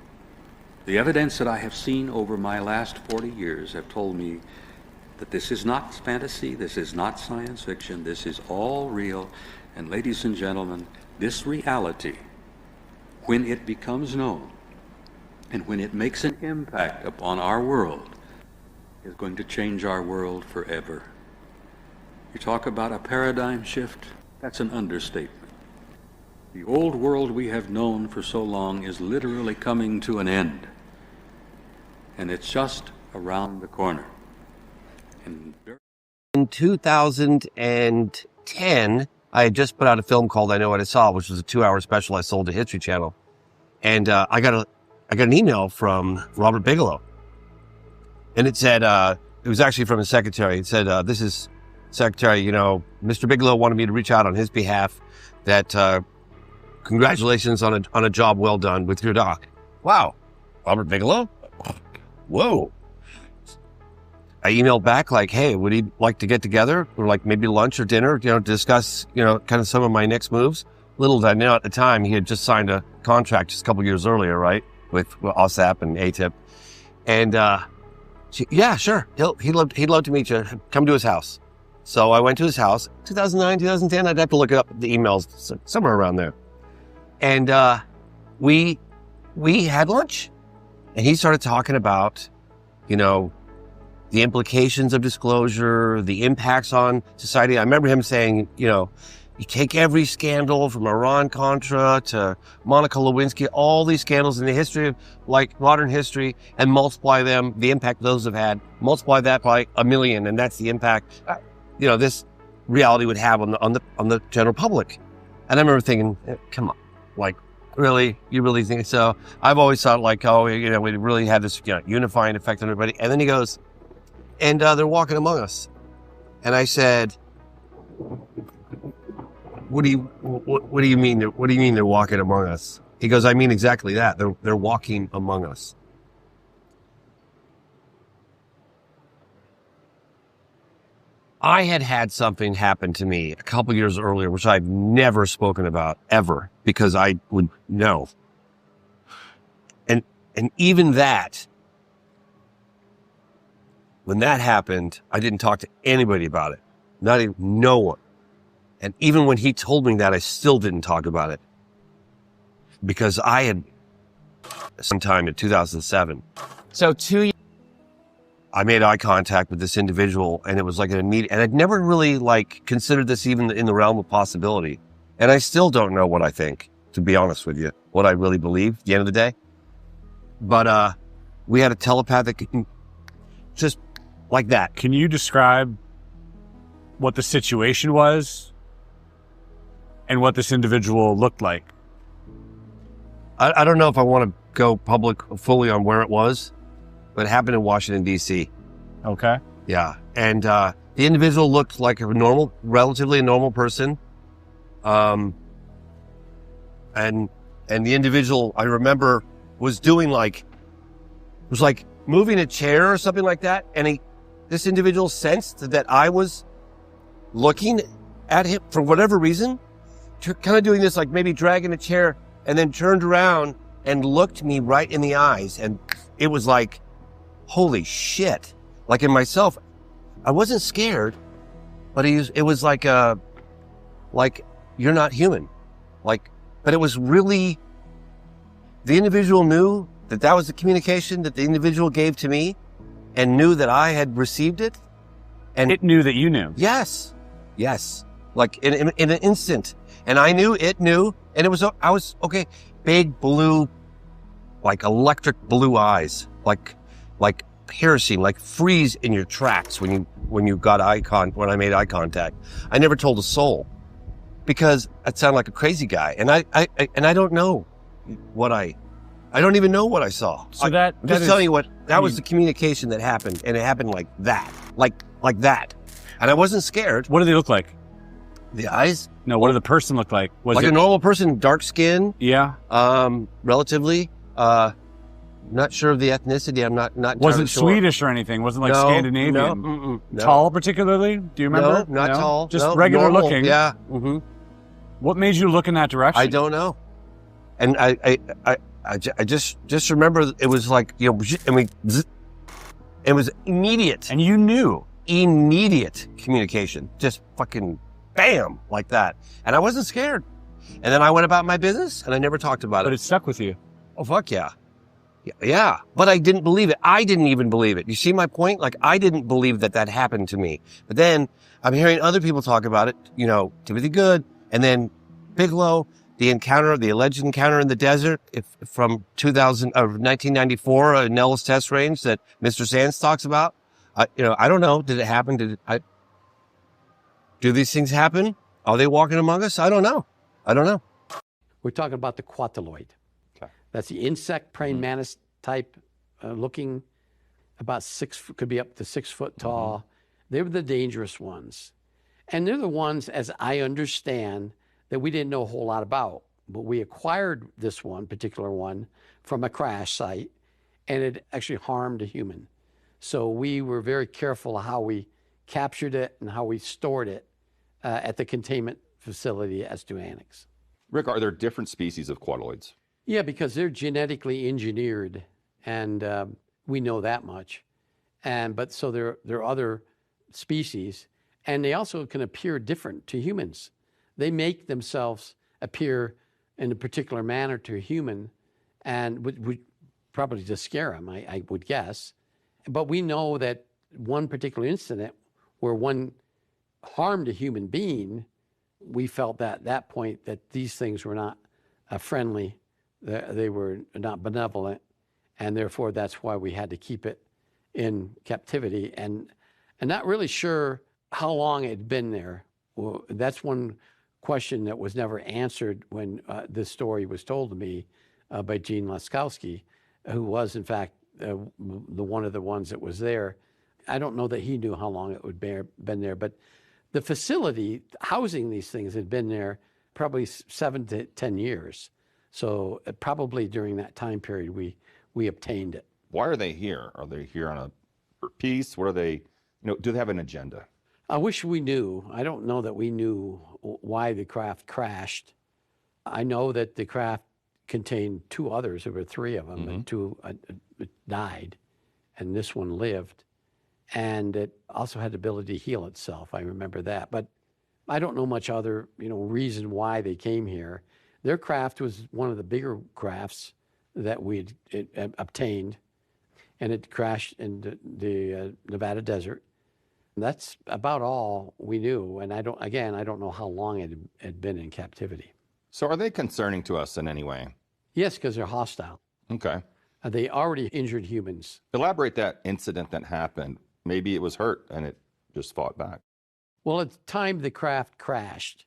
S2: The evidence that I have seen over my last 40 years have told me that this is not fantasy, this is not science fiction, this is all real. And ladies and gentlemen, this reality, when it becomes known and when it makes an impact upon our world, is going to change our world forever. You talk about a paradigm shift, that's an understatement. The old world we have known for so long is literally coming to an end. And it's just around the corner.
S3: In 2010, I had just put out a film called I Know What I Saw, which was a 2-hour special I sold to History Channel. And I got an email from Robert Bigelow. And it said, it was actually from his secretary. It said, this is Secretary, Mr. Bigelow wanted me to reach out on his behalf that congratulations on a job well done with your doc. Wow. Robert Bigelow? Whoa. I emailed back like, hey, would he like to get together or like maybe lunch or dinner, discuss, kind of some of my next moves? Little did I know at the time, he had just signed a contract just a couple years earlier, right? With OSAP and ATIP. And, yeah, sure. He'd love to meet you. Come to his house. So I went to his house, 2009, 2010. I'd have to look it up the emails somewhere around there. And, we had lunch and he started talking about, the implications of disclosure, the impacts on society. I remember him saying, you take every scandal from Iran-Contra to Monica Lewinsky, all these scandals in the history of modern history, and multiply them, the impact those have had, multiply that by 1 million, and that's the impact, this reality would have on the general public. And I remember thinking, come on, really? You really think so? I've always thought we really had this unifying effect on everybody. And then he goes, and they're walking among us. And I said, what do you mean? What do you mean they're walking among us? He goes, I mean exactly that. They're walking among us. I had something happen to me a couple years earlier, which I've never spoken about ever, because I would know. And even that, when that happened, I didn't talk to anybody about it. No one. And even when he told me that, I still didn't talk about it. Because I had sometime in 2007. So 2 years, I made eye contact with this individual, and it was like an immediate, and I'd never really considered this even in the realm of possibility. And I still don't know what I think, to be honest with you, what I really believe at the end of the day. But we had a telepathic, just like that.
S4: Can you describe what the situation was and what this individual looked like?
S3: I don't know if I want to go public fully on where it was, but it happened in Washington, D.C.
S4: Okay.
S3: Yeah. And the individual looked like relatively a normal person. And the individual, I remember, was doing moving a chair or something like that. And this individual sensed that I was looking at him for whatever reason, kind of doing this, maybe dragging a chair, and then turned around and looked me right in the eyes. And it was like, holy shit. In myself, I wasn't scared, but it was like you're not human. But it was really, the individual knew that was the communication that the individual gave to me, and knew that I had received it. And
S4: it knew that you knew.
S3: Yes. Yes. In an instant. And I knew, it knew, and I was okay. Big blue, electric blue eyes, piercing, freeze in your tracks when you got when I made eye contact. I never told a soul because I'd sound like a crazy guy. And I don't know I don't even know what I saw.
S4: So
S3: I'm just telling you that was the communication that happened, and it happened like that, like that. And I wasn't scared.
S4: What do they look like?
S3: The eyes?
S4: No, what did the person look like? Was
S3: it a normal person, dark skin?
S4: Yeah.
S3: Relatively. Not sure of the ethnicity. I'm not
S4: wasn't
S3: sure.
S4: Swedish or anything. Wasn't Scandinavian.
S3: No,
S4: Tall particularly? Do you remember?
S3: No, not tall.
S4: Just regular
S3: normal,
S4: looking.
S3: Yeah. Mm-hmm.
S4: What made you look in that direction?
S3: I don't know. And I I just remember it was like, you know, I mean, it was immediate.
S4: And you knew.
S3: Immediate communication. Just fucking bam, like that. And I wasn't scared. And then I went about my business and I never talked about it.
S4: But it stuck with you.
S3: Oh, fuck yeah. Yeah. But I didn't believe it. I didn't even believe it. You see my point? Like, I didn't believe that that happened to me. But then I'm hearing other people talk about it, you know, Timothy Good, and then Bigelow, the alleged encounter in the desert from 1994, Nellis test range that Mr. Sands talks about. You know, I don't know. Did it happen? Do these things happen? Are they walking among us? I don't know.
S14: We're talking about the quataloid. Okay. That's the insect praying mantis type looking, about could be up to 6 foot tall. They were the dangerous ones. And they're the ones, as I understand, that we didn't know a whole lot about. But we acquired this particular one, from a crash site, and it actually harmed a human. So we were very careful how we captured it and how we stored it at the containment facility at Stuanix.
S13: Rick, are there different species of quataloids?
S14: Yeah, because they're genetically engineered, and we know that much. But so there are other species, and they also can appear different to humans. They make themselves appear in a particular manner to a human, and would probably just scare them, I would guess. But we know that one particular incident where one harmed a human being, we felt that at that point that these things were not friendly, they were not benevolent, and therefore that's why we had to keep it in captivity. And not really sure how long it had been there. Well, that's one question that was never answered when this story was told to me by Gene Laskowski, who was in fact one of the ones that was there. I don't know that he knew how long it would been there, but the facility housing these things had been there probably 7 to 10 years. So probably during that time period, we obtained it.
S13: Why are they here? Are they here for peace? What are they, do they have an agenda?
S14: I wish we knew. I don't know that we knew why the craft crashed. I know that the craft contained 2 others. There were 3 of them, and 2 died, and this one lived. And it also had the ability to heal itself. I remember that. But I don't know much other, reason why they came here. Their craft was one of the bigger crafts that we'd obtained, and it crashed in the Nevada desert. And that's about all we knew. And I don't know how long it had been in captivity.
S13: So are they concerning to us in any way?
S14: Yes, because they're hostile.
S13: Okay.
S14: They already injured humans.
S13: Elaborate that incident that happened. Maybe it was hurt and it just fought back.
S14: Well, at the time the craft crashed,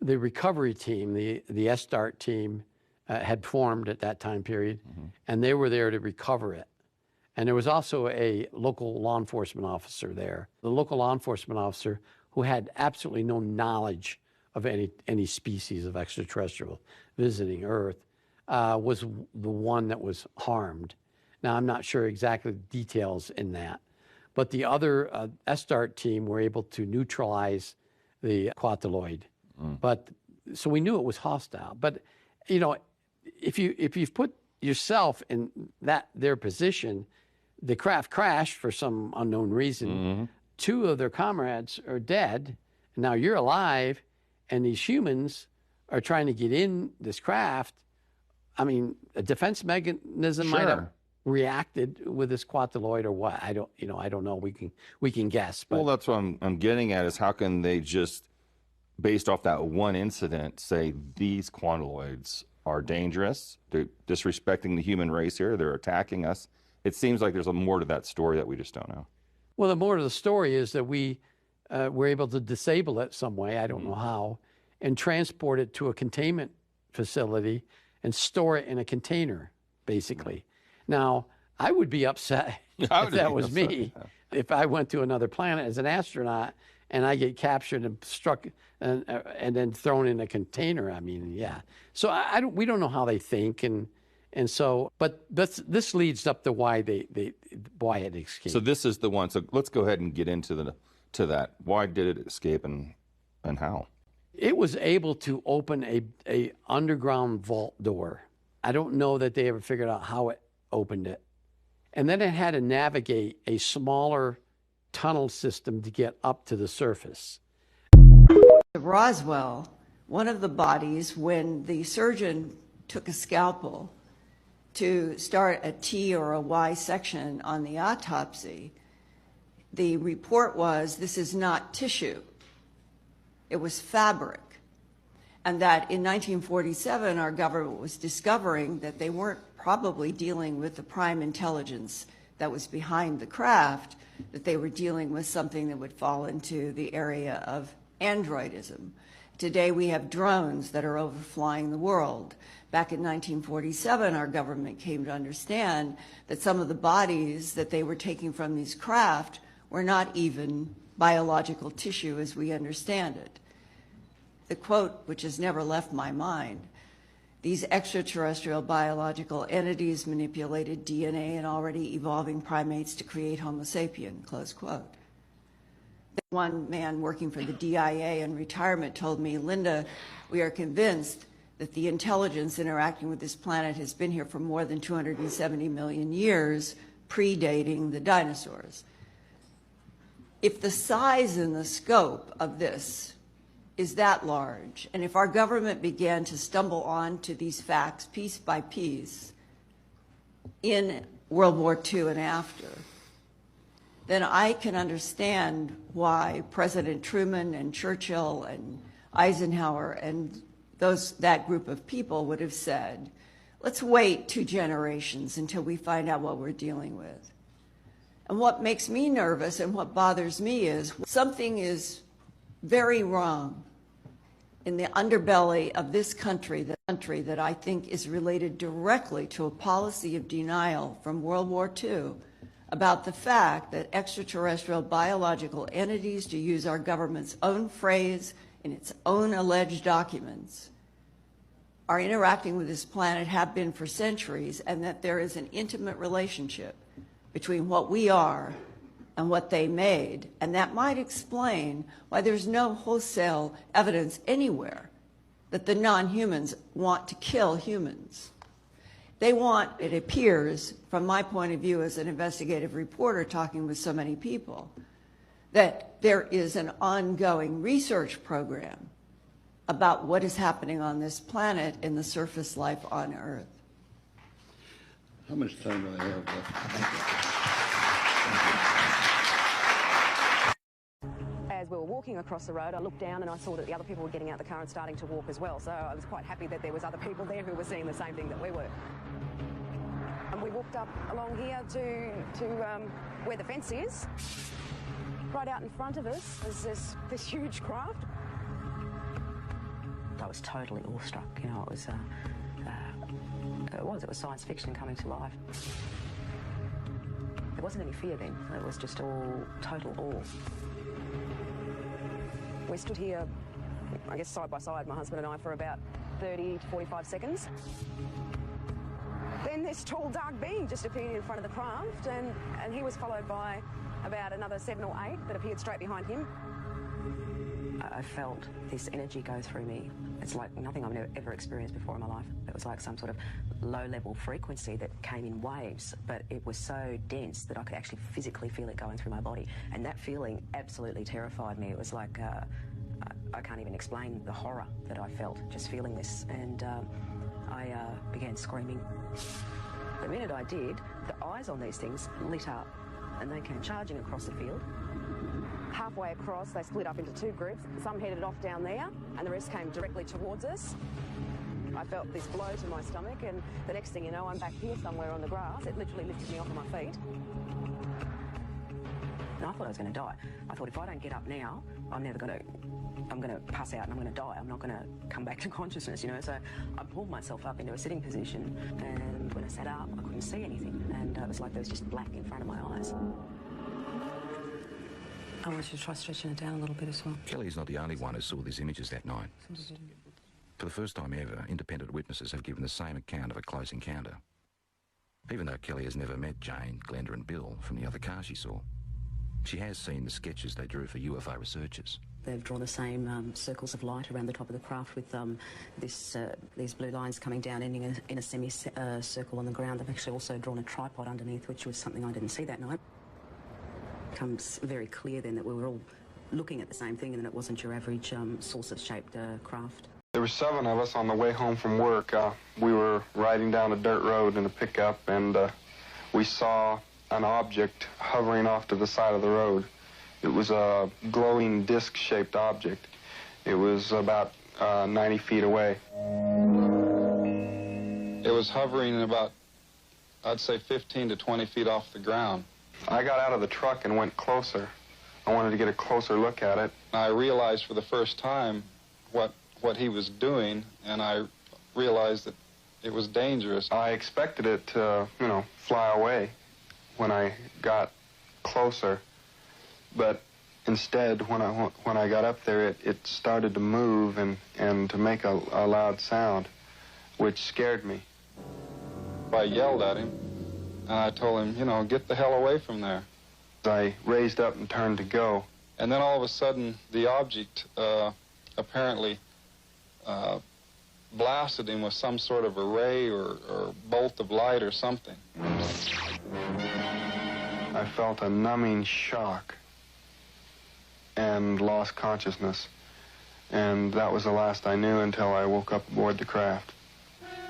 S14: the recovery team, the SDART team, had formed at that time period, and they were there to recover it. And there was also a local law enforcement officer there. The local law enforcement officer, who had absolutely no knowledge of any species of extraterrestrial visiting Earth, was the one that was harmed. Now, I'm not sure exactly the details in that, but the other SDART team were able to neutralize the quataloid. But so we knew it was hostile. But if you've put yourself in their position, the craft crashed for some unknown reason. 2 of their comrades are dead. And now you're alive, and these humans are trying to get in this craft. I mean, a defense mechanism might have reacted with this quataloid or what. I don't know. We can guess. But.
S13: Well, that's what I'm getting at, is how can they just, based off that one incident, say these quataloids are dangerous, they're disrespecting the human race here, they're attacking us. It seems like there's more to that story that we just don't know.
S14: Well, the more to the story is that we were able to disable it some way, I don't know how, and transport it to a containment facility and store it in a container, basically. Now, I would be upset if that was me. If I went to another planet as an astronaut and I get captured and struck and then thrown in a container, I mean, yeah. So we don't know how they think, and so, but this leads up to why why it escaped.
S13: So this is the one. So let's go ahead and get into that. Why did it escape, and how?
S14: It was able to open a underground vault door. I don't know that they ever figured out how it opened it. And then it had to navigate a smaller tunnel system to get up to the surface.
S5: Roswell, one of the bodies, when the surgeon took a scalpel to start a T or a Y section on the autopsy, the report was, this is not tissue, it was fabric. And that in 1947, our government was discovering that they weren't probably dealing with the prime intelligence that was behind the craft, that they were dealing with something that would fall into the area of androidism. Today we have drones that are overflying the world. Back in 1947, our government came to understand that some of the bodies that they were taking from these craft were not even biological tissue as we understand it. The quote, which has never left my mind, these extraterrestrial biological entities manipulated DNA in already evolving primates to create Homo sapien, close quote. One man working for the DIA in retirement told me, Linda, we are convinced that the intelligence interacting with this planet has been here for more than 270 million years, predating the dinosaurs. If the size and the scope of this is that large, and if our government began to stumble on to these facts piece by piece in World War II and after, then I can understand why President Truman and Churchill and Eisenhower and that group of people would have said, let's wait 2 generations until we find out what we're dealing with. And what makes me nervous and what bothers me is something is very wrong in the underbelly of this country, the country that I think is related directly to a policy of denial from World War II about the fact that extraterrestrial biological entities, to use our government's own phrase in its own alleged documents, are interacting with this planet, have been for centuries, and that there is an intimate relationship between what we are and what they made. And that might explain why there's no wholesale evidence anywhere that the non-humans want to kill humans. They want, it appears, from my point of view as an investigative reporter talking with so many people, that there is an ongoing research program about what is happening on this planet and the surface life on Earth.
S6: How much time do I have left?
S8: As we were walking across the road, I looked down and I saw that the other people were getting out of the car and starting to walk as well. So I was quite happy that there was other people there who were seeing the same thing that we were. And we walked up along here to where the fence is. Right out in front of us is this huge craft. I was totally awestruck. You know, it was science fiction coming to life. There wasn't any fear then. It was just all total awe. We stood here, I guess, side by side, my husband and I, for about 30 to 45 seconds. Then this tall, dark being just appeared in front of the craft, and he was followed by about another 7 or 8 that appeared straight behind him. I felt this energy go through me. It's like nothing I've ever experienced before in my life. It was like some sort of low-level frequency that came in waves, but it was so dense that I could actually physically feel it going through my body. And that feeling absolutely terrified me. It was like, I can't even explain the horror that I felt just feeling this. And I began screaming. The minute I did, the eyes on these things lit up and they came charging across the field. Halfway across, they split up into 2 groups. Some headed off down there, and the rest came directly towards us. I felt this blow to my stomach, and the next thing you know, I'm back here somewhere on the grass. It literally lifted me off of my feet. And I thought I was going to die. I thought if I don't get up now, I'm going to pass out and I'm going to die. I'm not going to come back to consciousness, you know. So I pulled myself up into a sitting position, and when I sat up, I couldn't see anything, and it was like there was just black in front of my eyes. I want you to try stretching it down a little bit as well.
S9: Kelly's not the only one who saw these images that night. For the first time ever, independent witnesses have given the same account of a close encounter. Even though Kelly has never met Jane, Glenda and Bill from the other car she saw, she has seen the sketches they drew for UFO researchers.
S8: They've drawn the same circles of light around the top of the craft with these blue lines coming down, ending in a semicircle on the ground. They've actually also drawn a tripod underneath, which was something I didn't see that night. It becomes very clear then that we were all looking at the same thing and that it wasn't your average saucer-shaped craft.
S7: There were 7 of us on the way home from work. We were riding down a dirt road in a pickup, and we saw an object hovering off to the side of the road. It was a glowing disc-shaped object. It was about 90 feet away. It was hovering about, I'd say, 15 to 20 feet off the ground. I got out of the truck and went closer. I wanted to get a closer look at it. I realized for the first time what he was doing, and I realized that it was dangerous. I expected it to, fly away when I got closer, but instead, when I got up there, it started to move and to make a loud sound, which scared me. I yelled at him, and I told him, get the hell away from there. I raised up and turned to go, and then all of a sudden, the object apparently blasted him with some sort of a ray or bolt of light or something. I felt a numbing shock and lost consciousness, and that was the last I knew until I woke up aboard the craft.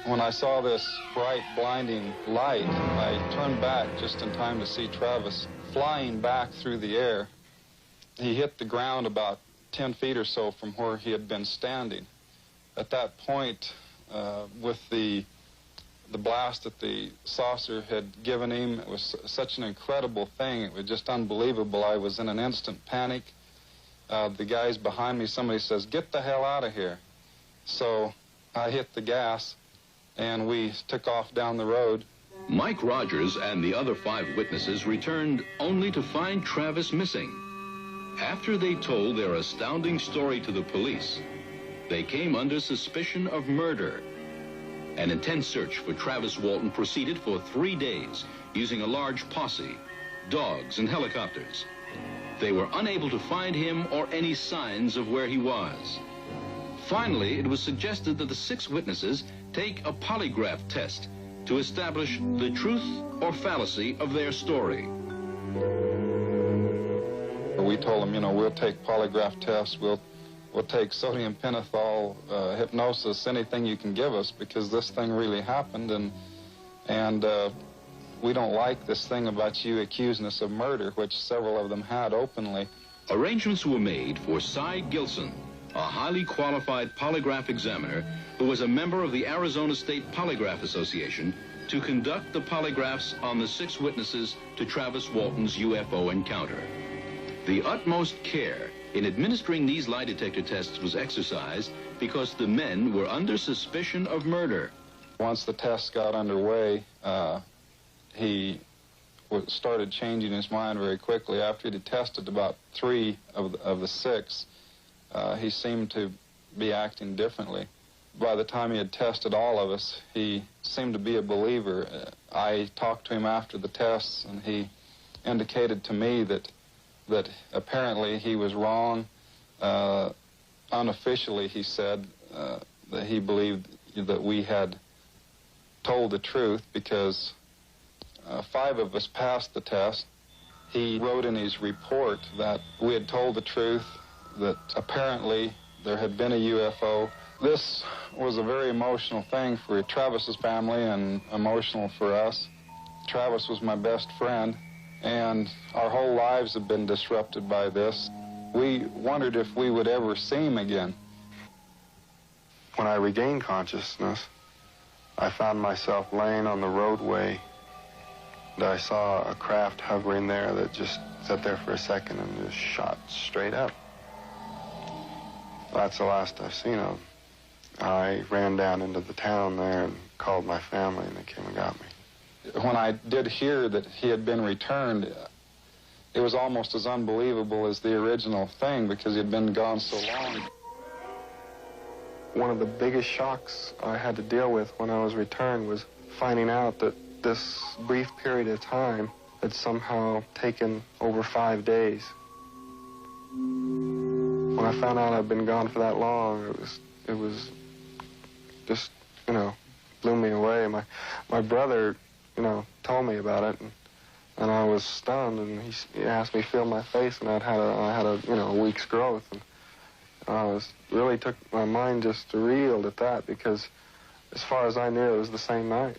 S7: When I saw this bright, blinding light, I turned back just in time to see Travis flying back through the air. He hit the ground about 10 feet or so from where he had been standing. At that point, with the blast that the saucer had given him, it was such an incredible thing. It was just unbelievable. I was in an instant panic. The guys behind me, somebody says, "Get the hell out of here." So I hit the gas, and we took off down the road.
S10: Mike Rogers and the other 5 witnesses returned only to find Travis missing. After they told their astounding story to the police, they came under suspicion of murder. An intense search for Travis Walton proceeded for 3 days, using a large posse, dogs, and helicopters. They were unable to find him or any signs of where he was. Finally, it was suggested that the 6 witnesses take a polygraph test to establish the truth or fallacy of their story.
S7: We told them, we'll take polygraph tests, we'll take sodium pentothal, hypnosis, anything you can give us, because this thing really happened, and we don't like this thing about you accusing us of murder, which several of them had openly.
S10: Arrangements were made for Cy Gilson, a highly qualified polygraph examiner who was a member of the Arizona State Polygraph Association, to conduct the polygraphs on the 6 witnesses to Travis Walton's UFO encounter. The utmost care in administering these lie detector tests was exercised because the men were under suspicion of murder.
S7: Once the tests got underway, he started changing his mind very quickly. After he'd tested about 3 of the 6, he seemed to be acting differently. By the time he had tested all of us, he seemed to be a believer. I talked to him after the tests, and he indicated to me that apparently he was wrong. Unofficially, he said that he believed that we had told the truth because 5 of us passed the test. He wrote in his report that we had told the truth, that apparently there had been a UFO. This was a very emotional thing for Travis's family and emotional for us. Travis was my best friend, and our whole lives have been disrupted by this. We wondered if we would ever see him again. When I regained consciousness, I found myself laying on the roadway, and I saw a craft hovering there that just sat there for a second and just shot straight up. That's the last I've seen of him. I ran down into the town there and called my family, and they came and got me. When I did hear that he had been returned, it was almost as unbelievable as the original thing because he had been gone so long. One of the biggest shocks I had to deal with when I was returned was finding out that this brief period of time had somehow taken over 5 days.
S27: when I found out I'd been gone for that long, it was just, you know, blew me away. My brother, you know, told me about it, and I was stunned, and he asked me to feel my face, and I had a you know, a week's growth, and I really took my mind just reeled at that, because as far as I knew, it was the same night.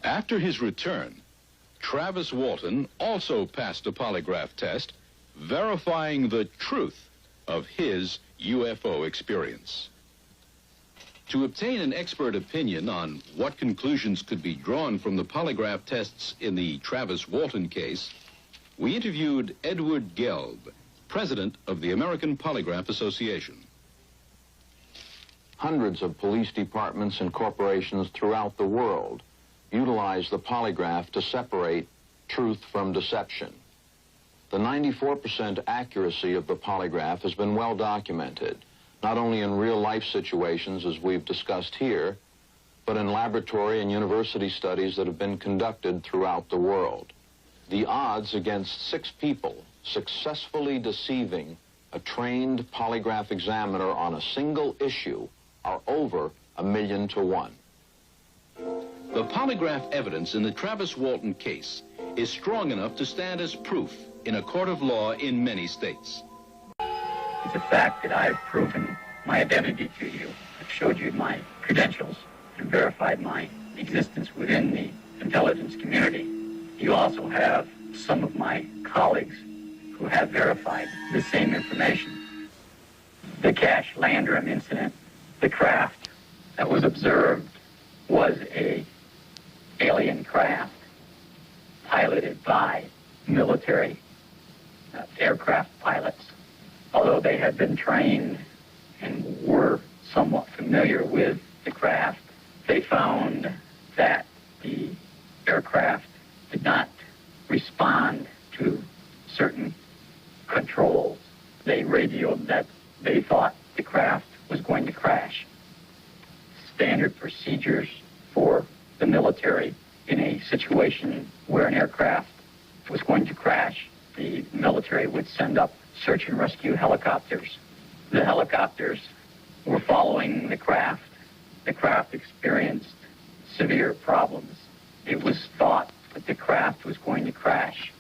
S10: After his return, Travis Walton also passed a polygraph test, verifying the truth of his UFO experience. To obtain an expert opinion on what conclusions could be drawn from the polygraph tests in the Travis Walton case, we interviewed Edward Gelb, president of the American Polygraph Association.
S11: Hundreds of police departments and corporations throughout the world utilize the polygraph to separate truth from deception. The 94% accuracy of the polygraph has been well documented, not only in real-life situations as we've discussed here, but in laboratory and university studies that have been conducted throughout the world. The odds against 6 people successfully deceiving a trained polygraph examiner on a single issue are over 1,000,000 to 1.
S10: The polygraph evidence in the Travis Walton case is strong enough to stand as proof in a court of law in many states.
S12: It's a fact that I've proven my identity to you. I've showed you my credentials and verified my existence within the intelligence community. You also have some of my colleagues who have verified the same information. The Cache Landrum incident, the craft that was observed was a alien craft piloted by military aircraft pilots. Although they had been trained and were somewhat familiar with the craft, they found that the aircraft did not respond to certain controls. They radioed that they thought the craft was going to crash. Standard procedures for the military in a situation where an aircraft was going to crash, the military would send up search and rescue helicopters. The helicopters were following the craft. The craft experienced severe problems. It was thought that the craft was going to crash.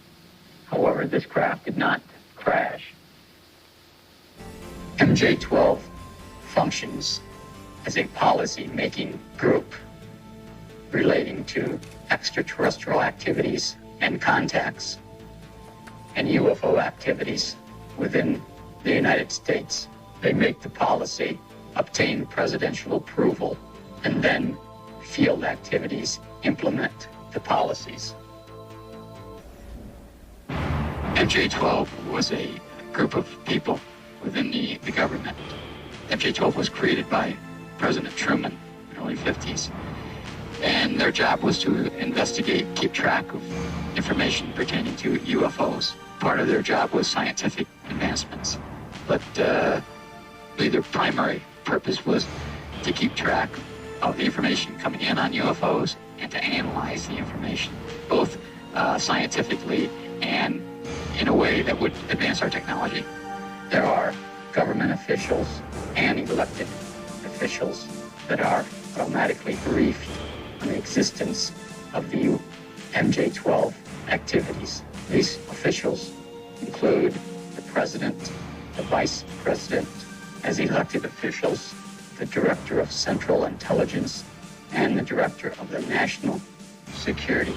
S12: However, this craft did not crash. MJ-12 functions as a policy-making group relating to extraterrestrial activities and contacts and UFO activities within the United States. They make the policy, obtain presidential approval, and then field activities implement the policies. MJ-12 was a group of people within the government. MJ-12 was created by President Truman in the early 50s. And their job was to investigate, keep track of information pertaining to UFOs. Part of their job was scientific advancements. But their primary purpose was to keep track of the information coming in on UFOs and to analyze the information, both scientifically and in a way that would advance our technology. There are government officials and elected officials that are automatically briefed on the existence of the MJ-12 activities. These officials include the president, the vice president, as elected officials, the director of Central Intelligence, and the director of the National Security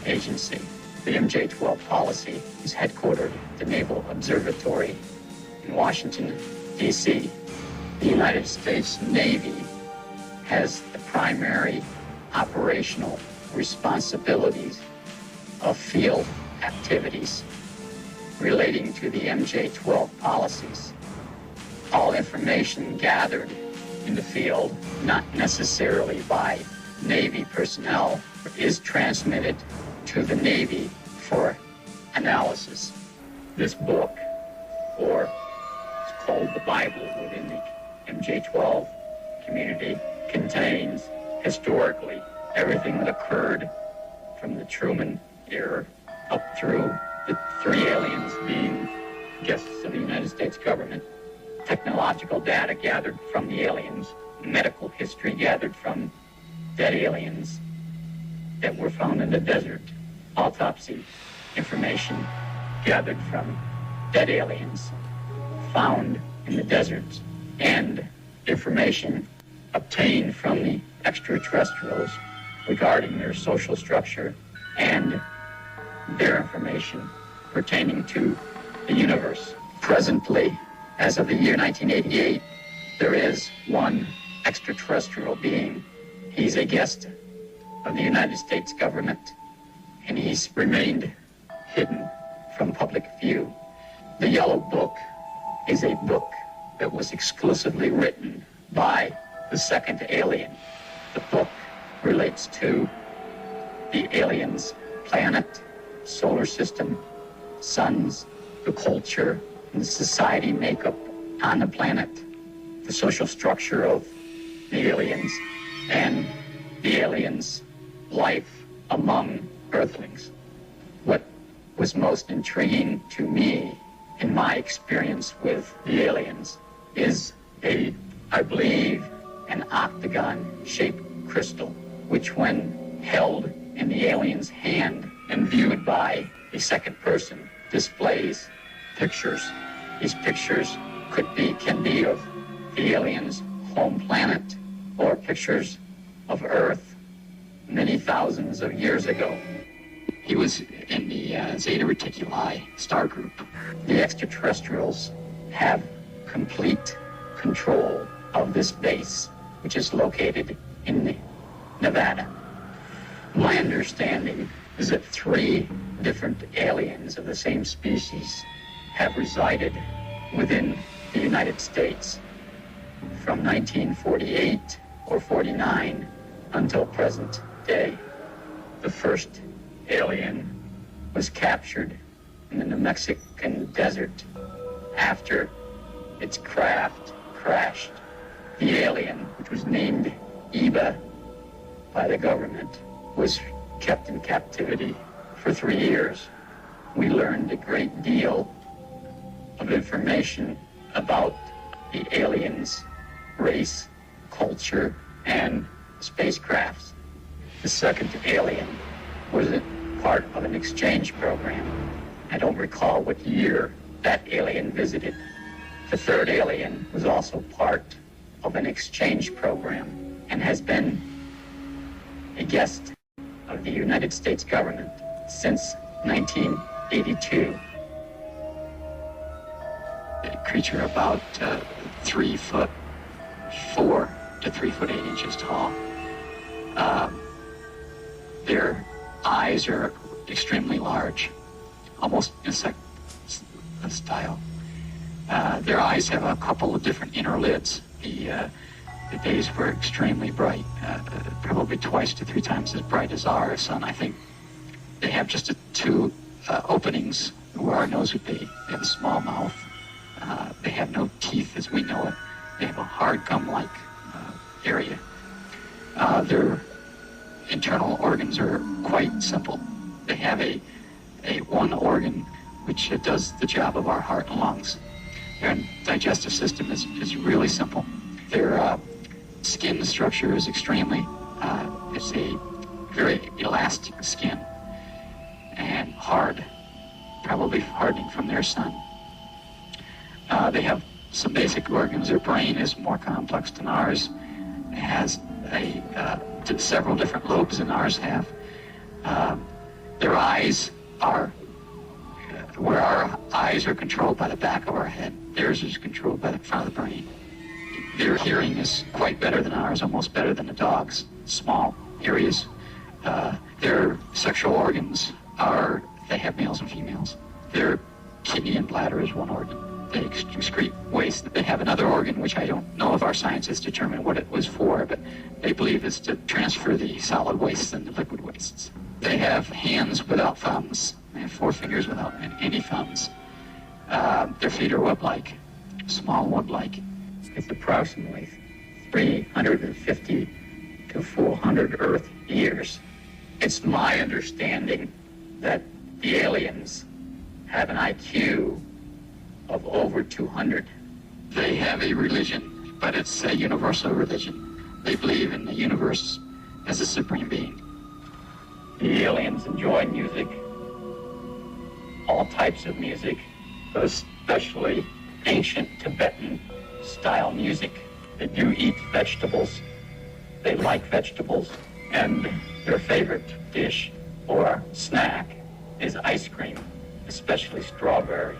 S12: Agency. The MJ-12 policy is headquartered at the Naval Observatory in Washington, D.C. The United States Navy has the primary operational responsibilities of field activities relating to the MJ-12 policies. All information gathered in the field, not necessarily by Navy personnel, is transmitted to the Navy for analysis. This book, or it's called the Bible within the MJ-12 community, contains historically everything that occurred from the Truman era up through the 3 aliens being guests of the United States government technological data gathered from the aliens, medical history gathered from dead aliens that were found in the desert, autopsy information gathered from dead aliens found in the deserts, and information obtained from the extraterrestrials regarding their social structure and their information pertaining to the universe. Presently, as of the year 1988, there is one extraterrestrial being. He's a guest of the United States government, and he's remained hidden from public view. The Yellow Book is a book that was exclusively written by the second alien. The book relates to the aliens' planet, solar system, suns, the culture, and the society makeup on the planet, the social structure of the aliens, and the aliens' life among Earthlings. What was most intriguing to me in my experience with the aliens is I believe, an octagon-shaped crystal, which when held in the alien's hand and viewed by a second person, displays pictures. These pictures can be of the alien's home planet or pictures of Earth many thousands of years ago. He was in the Zeta Reticuli star group. The extraterrestrials have complete control of this base, which is located in Nevada. My understanding is that 3 different aliens of the same species have resided within the United States from 1948 or 49 until present day. The first alien was captured in the New Mexican desert after its craft crashed. The alien, which was named Eva by the government, was kept in captivity for 3 years. We learned a great deal of information about the aliens' race, culture, and spacecrafts. The second alien was a part of an exchange program. I don't recall what year that alien visited. The third alien was also part of an exchange program and has been a guest of the United States government since 1982. A creature about 3'4" to 3'8" tall. Their eyes are extremely large, almost insect style. Their eyes have a couple of different inner lids. The days were extremely bright, probably 2 to 3 times as bright as our sun. I think they have just 2 openings where our nose would be. They have a small mouth. They have no teeth as we know it. They have a hard gum-like area. Their internal organs are quite simple. They have a one organ which does the job of our heart and lungs. Their digestive system is really simple. Their skin structure is extremely, it's a very elastic skin and hard, probably hardening from their sun. They have some basic organs. Their brain is more complex than ours. It has several different lobes than ours have. Their eyes are, where our eyes are controlled by the back of our head, theirs is controlled by the front of the brain. Their hearing is quite better than ours, almost better than a dog's, small areas. Their sexual organs they have males and females. Their kidney and bladder is one organ. They excrete waste. They have another organ, which I don't know if our scientists determined what it was for, but they believe it's to transfer the solid wastes and the liquid wastes. They have hands without thumbs. They have 4 fingers without any thumbs. Their feet are web-like, small web-like. It's approximately 350 to 400 Earth years. It's my understanding that the aliens have an IQ of over 200. They have a religion, but it's a universal religion. They believe in the universe as a supreme being. The aliens enjoy music, all types of music, but especially ancient Tibetan style music. They do eat vegetables. They like vegetables, and their favorite dish or snack is ice cream, especially strawberry.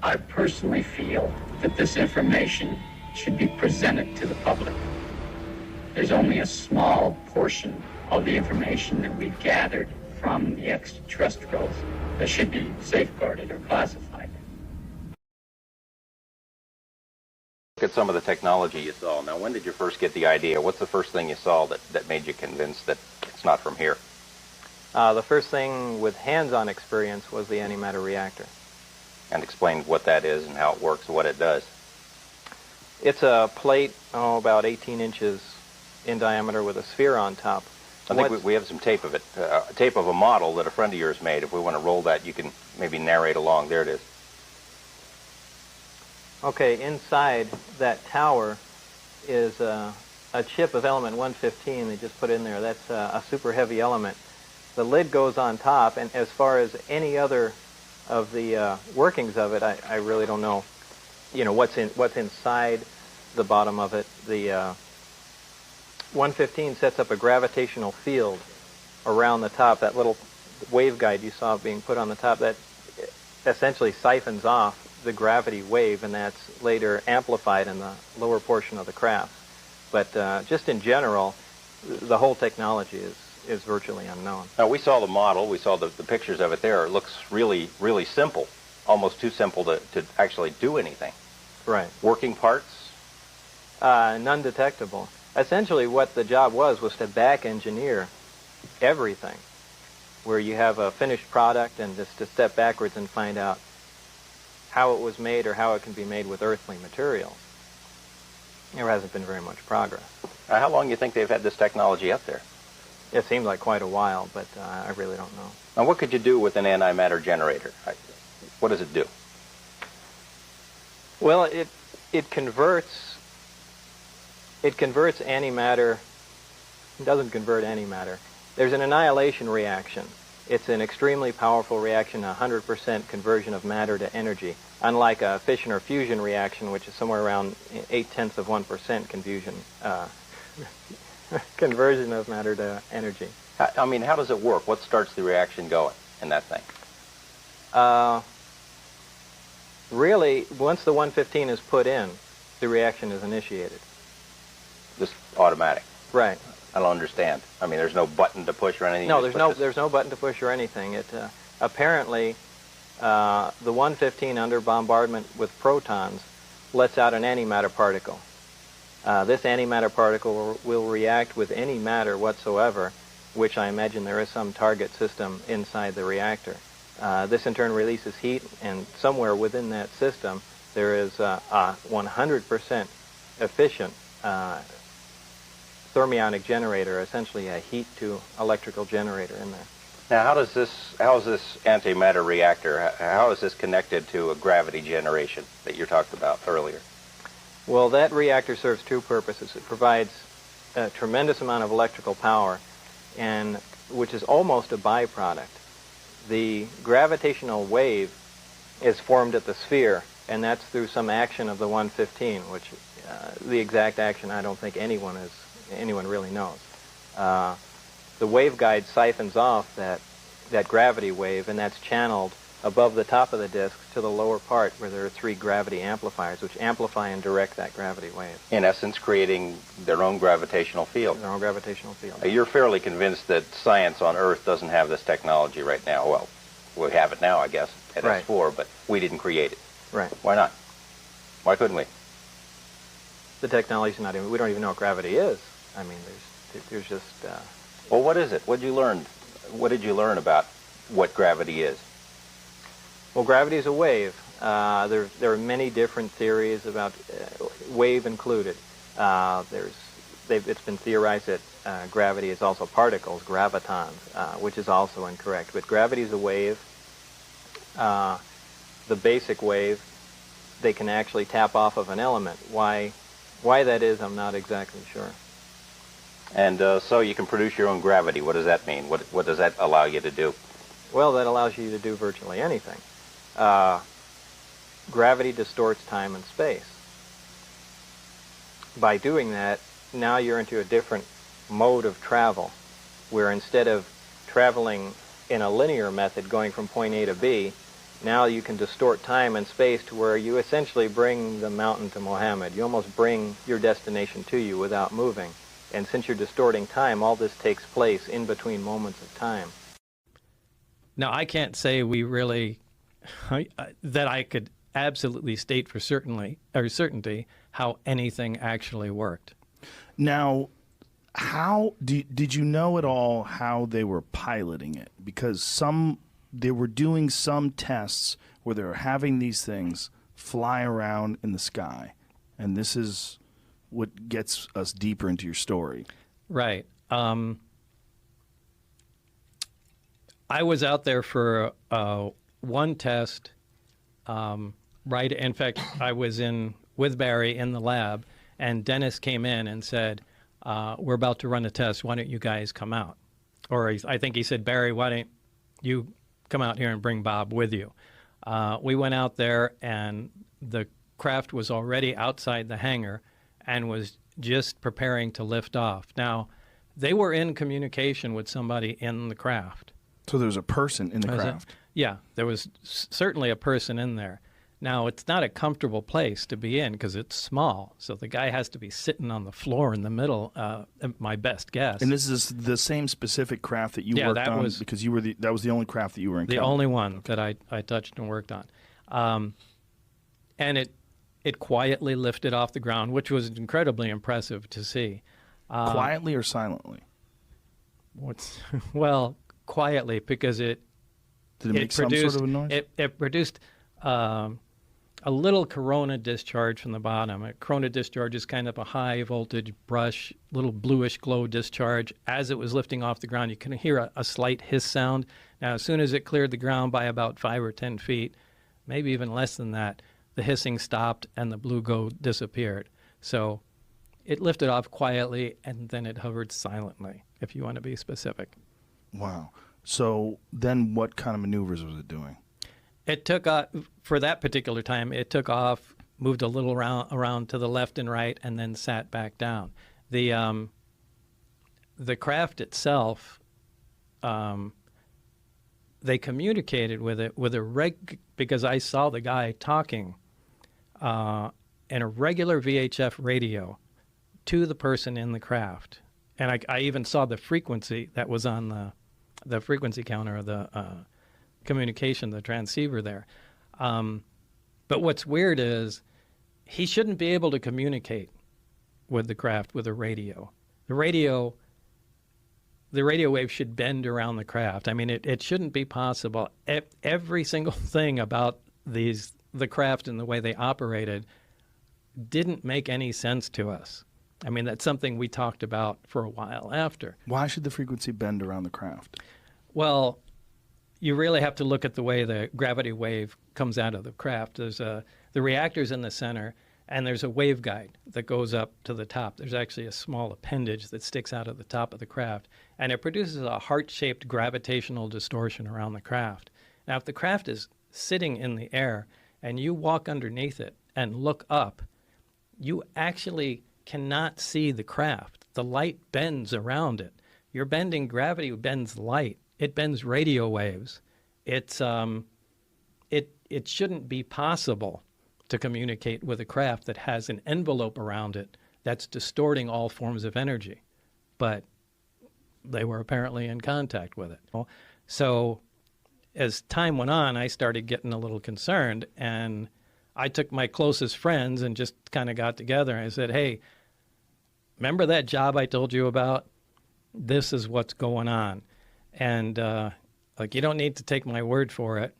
S12: I personally feel that this information should be presented to the public. There's only a small portion of the information that we've gathered from the extraterrestrials that should be safeguarded or classified.
S15: Look at some of the technology you saw. Now, when did you first get the idea? What's the first thing you saw that made you convinced that it's not from here?
S16: The first thing with hands-on experience was the antimatter reactor.
S15: And explain what that is and how it works and what it does.
S16: It's a plate, about 18 inches in diameter with a sphere on top.
S15: I think we have some tape of it, tape of a model that a friend of yours made. If we want to roll that, you can maybe narrate along. There it is.
S16: Okay, inside that tower is a chip of element 115 they just put in there. That's a super heavy element. The lid goes on top, and as far as any other of the workings of it, I really don't know. You know what's inside the bottom of it. The 115 sets up a gravitational field around the top. That little waveguide you saw being put on the top, that essentially siphons off the gravity wave, and that's later amplified in the lower portion of the craft. But just in general, the whole technology is virtually unknown.
S15: Now, we saw the model, we saw the pictures of it there. It looks really, really simple, almost too simple to actually do anything.
S16: Right.
S15: Working parts?
S16: None detectable. Essentially what the job was to back engineer everything, where you have a finished product and just to step backwards and find out how it was made or how it can be made with earthly materials. There hasn't been very much progress.
S15: How long do you think they've had this technology up there?
S16: It seems like quite a while, but I really don't know.
S15: Now, what could you do with an antimatter generator? What does it do?
S16: Well, it converts antimatter. It doesn't convert antimatter. There's an annihilation reaction. It's an extremely powerful reaction, 100% conversion of matter to energy, unlike a fission or fusion reaction, which is somewhere around 0.8% conversion of matter to energy.
S15: I mean, how does it work? What starts the reaction going in that thing?
S16: Really, once the 115 is put in, the reaction is initiated.
S15: Just automatic?
S16: Right.
S15: I don't understand. I mean, there's no button to push or anything?
S16: No, there's no button to push or anything. It apparently, the 115 under bombardment with protons lets out an antimatter particle. This antimatter particle will react with any matter whatsoever, which I imagine there is some target system inside the reactor. This in turn releases heat, and somewhere within that system there is a 100% efficient thermionic generator, essentially a heat to electrical generator in there.
S15: Now, how is this antimatter reactor, how is this connected to a gravity generation that you talked about earlier?
S16: Well, that reactor serves two purposes. It provides a tremendous amount of electrical power, and which is almost a byproduct. The gravitational wave is formed at the sphere, and that's through some action of the 115, which the exact action I don't think anyone really knows. The waveguide siphons off that gravity wave, and that's channeled above the top of the disk to the lower part where there are 3 gravity amplifiers which amplify and direct that gravity wave.
S15: In essence, creating their own gravitational field.
S16: Their own gravitational field.
S15: You're fairly convinced that science on Earth doesn't have this technology right now. Well, we have it now, I guess, at
S16: Right.
S15: S4, but we didn't create it.
S16: Right.
S15: Why not? Why couldn't we?
S16: The technology's not even, we don't even know what gravity is. I mean, there's just...
S15: Well, what is it? What did you learn about what gravity is?
S16: Well, gravity is a wave. There are many different theories about wave included. It's been theorized that gravity is also particles, gravitons, which is also incorrect. But gravity is a wave. The basic wave they can actually tap off of an element. Why that is, I'm not exactly sure.
S15: And so you can produce your own gravity. What does that mean? What does that allow you to do?
S16: Well, that allows you to do virtually anything. Gravity distorts time and space. By doing that, now you're into a different mode of travel, where instead of traveling in a linear method going from point A to B, now you can distort time and space to where you essentially bring the mountain to Mohammed. You almost bring your destination to you without moving. And since you're distorting time, all this takes place in between moments of time.
S17: Now, I can't say we really, that I could absolutely state for certainty how anything actually worked.
S18: Now, did you know at all how they were piloting it? Because they were doing some tests where they were having these things fly around in the sky, and this is what gets us deeper into your story.
S17: Right. I was out there for one test. Right. In fact, I was with Barry in the lab, and Dennis came in and said, "We're about to run a test. Why don't you guys come out?" Or I think he said, "Barry, why don't you come out here and bring Bob with you?" We went out there, and the craft was already outside the hangar and was just preparing to lift off. Now, they were in communication with somebody in the craft.
S18: So there was a person in the craft?
S17: Yeah, there was certainly a person in there. Now, it's not a comfortable place to be in because it's small, so the guy has to be sitting on the floor in the middle, my best guess.
S18: And this is the same specific craft that you worked on? Because that was the only craft that you were in.
S17: The only one that I touched and worked on. And it quietly lifted off the ground, which was incredibly impressive to see.
S18: Quietly or silently?
S17: Well, quietly, because it
S18: make some sort of a noise?
S17: It produced a little corona discharge from the bottom. A corona discharge is kind of a high voltage brush, little bluish glow discharge. As it was lifting off the ground, you can hear a slight hiss sound. Now, as soon as it cleared the ground by about 5 or 10 feet, maybe even less than that, the hissing stopped and the blue glow disappeared. So it lifted off quietly, and then it hovered silently, if you want to be specific.
S18: Wow. So then what kind of maneuvers was it doing?
S17: It took, for that particular time, it took off, moved a little around to the left and right, and then sat back down. The craft itself, they communicated with it because I saw the guy talking in a regular VHF radio to the person in the craft. And I even saw the frequency that was on the frequency counter of the communication, the transceiver there. But what's weird is he shouldn't be able to communicate with the craft with a radio. The radio wave should bend around the craft. I mean, it shouldn't be possible. Every single thing about the craft and the way they operated didn't make any sense to us. I mean, that's something we talked about for a while after.
S18: Why should the frequency bend around the craft?
S17: Well, you really have to look at the way the gravity wave comes out of the craft. There's the reactor's in the center, and there's a waveguide that goes up to the top. There's actually a small appendage that sticks out of the top of the craft, and it produces a heart-shaped gravitational distortion around the craft. Now, if the craft is sitting in the air and you walk underneath it and look up, you actually cannot see the craft. The light bends around it. You're bending gravity, bends light. It bends radio waves. It shouldn't be possible to communicate with a craft that has an envelope around it that's distorting all forms of energy. But they were apparently in contact with it. So as time went on, I started getting a little concerned, and I took my closest friends and just kind of got together and I said, hey, remember that job I told you about? This is what's going on. And you don't need to take my word for it.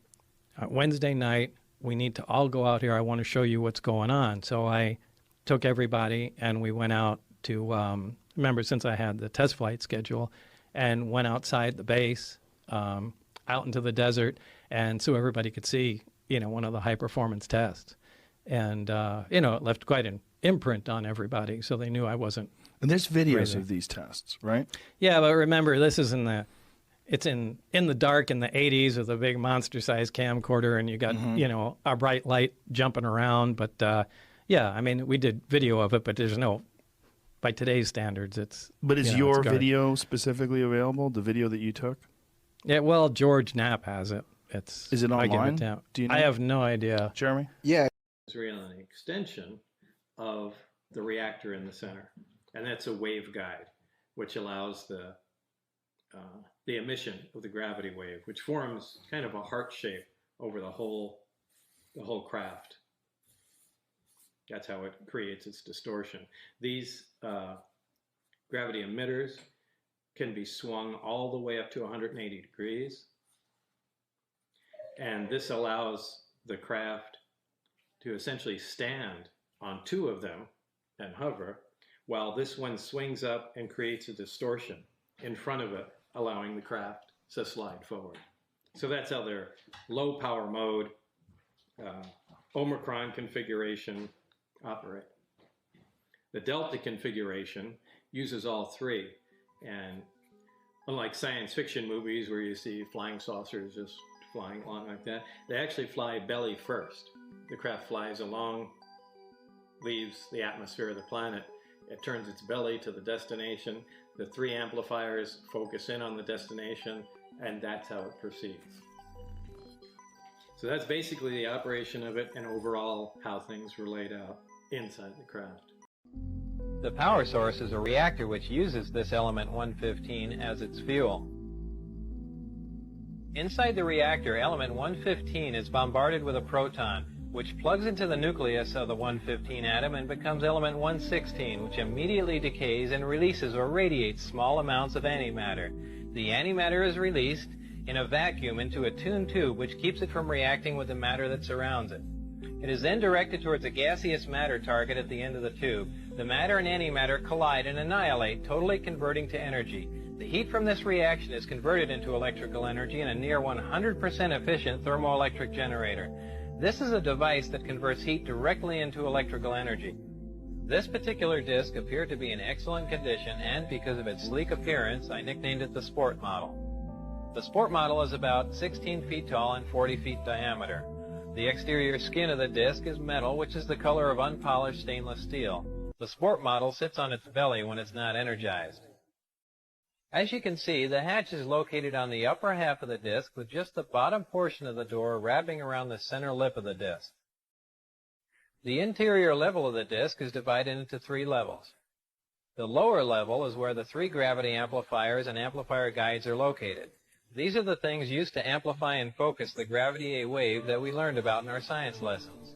S17: Wednesday night, we need to all go out here. I want to show you what's going on. So I took everybody and we went out to, remember, since I had the test flight schedule, and went outside the base, out into the desert, and so everybody could see, one of the high performance tests. And, you know, it left quite an imprint on everybody, so they knew I wasn't.
S18: And there's videos
S17: crazy.
S18: of these tests, right?
S17: Yeah, but remember, this is it's in the dark in the 80s with a big monster-sized camcorder, and you got, you know, a bright light jumping around. But, yeah, I mean, we did video of it, but there's no, by today's standards, it's...
S18: But is
S17: you know,
S18: your
S17: it's
S18: video specifically available, the video that you took?
S17: Yeah, well, George Knapp has it.
S18: Is it
S17: I give
S18: online?
S17: it down.
S18: Do you know?
S17: I have no idea.
S18: Jeremy?
S20: Yeah.
S17: It's really an extension of the reactor in the center, and that's a waveguide, which allows the emission of the gravity wave, which forms kind of a heart shape over the whole craft. That's how it creates its distortion. These gravity emitters can be swung all the way up to 180 degrees, and this allows the craft to essentially stand on two of them and hover, while this one swings up and creates a distortion in front of it, allowing the craft to slide forward. So that's how their low power mode, Omicron configuration operate. The Delta configuration uses all three, and unlike science fiction movies where you see flying saucers just flying along like that, they actually fly belly first. The craft flies along, leaves the atmosphere of the planet. It turns its belly to the destination. The three amplifiers focus in on the destination, and that's how it proceeds. So that's basically the operation of it and overall how things were laid out inside the craft.
S16: The power source is a reactor which uses this element 115 as its fuel. Inside the reactor, element 115 is bombarded with a proton, which plugs into the nucleus of the 115 atom and becomes element 116, which immediately decays and releases or radiates small amounts of antimatter. The antimatter is released in a vacuum into a tuned tube, which keeps it from reacting with the matter that surrounds it. It is then directed towards a gaseous matter target at the end of the tube. The matter and antimatter collide and annihilate, totally converting to energy. The heat from this reaction is converted into electrical energy in a near 100% efficient thermoelectric generator. This is a device that converts heat directly into electrical energy. This particular disc appeared to be in excellent condition, and because of its sleek appearance, I nicknamed it the Sport Model. The Sport Model is about 16 feet tall and 40 feet diameter. The exterior skin of the disc is metal, which is the color of unpolished stainless steel. The Sport Model sits on its belly when it's not energized. As you can see, the hatch is located on the upper half of the disc with just the bottom portion of the door wrapping around the center lip of the disc. The interior level of the disc is divided into three levels. The lower level is where the three gravity amplifiers and amplifier guides are located. These are the things used to amplify and focus the gravity A wave that we learned about in our science lessons.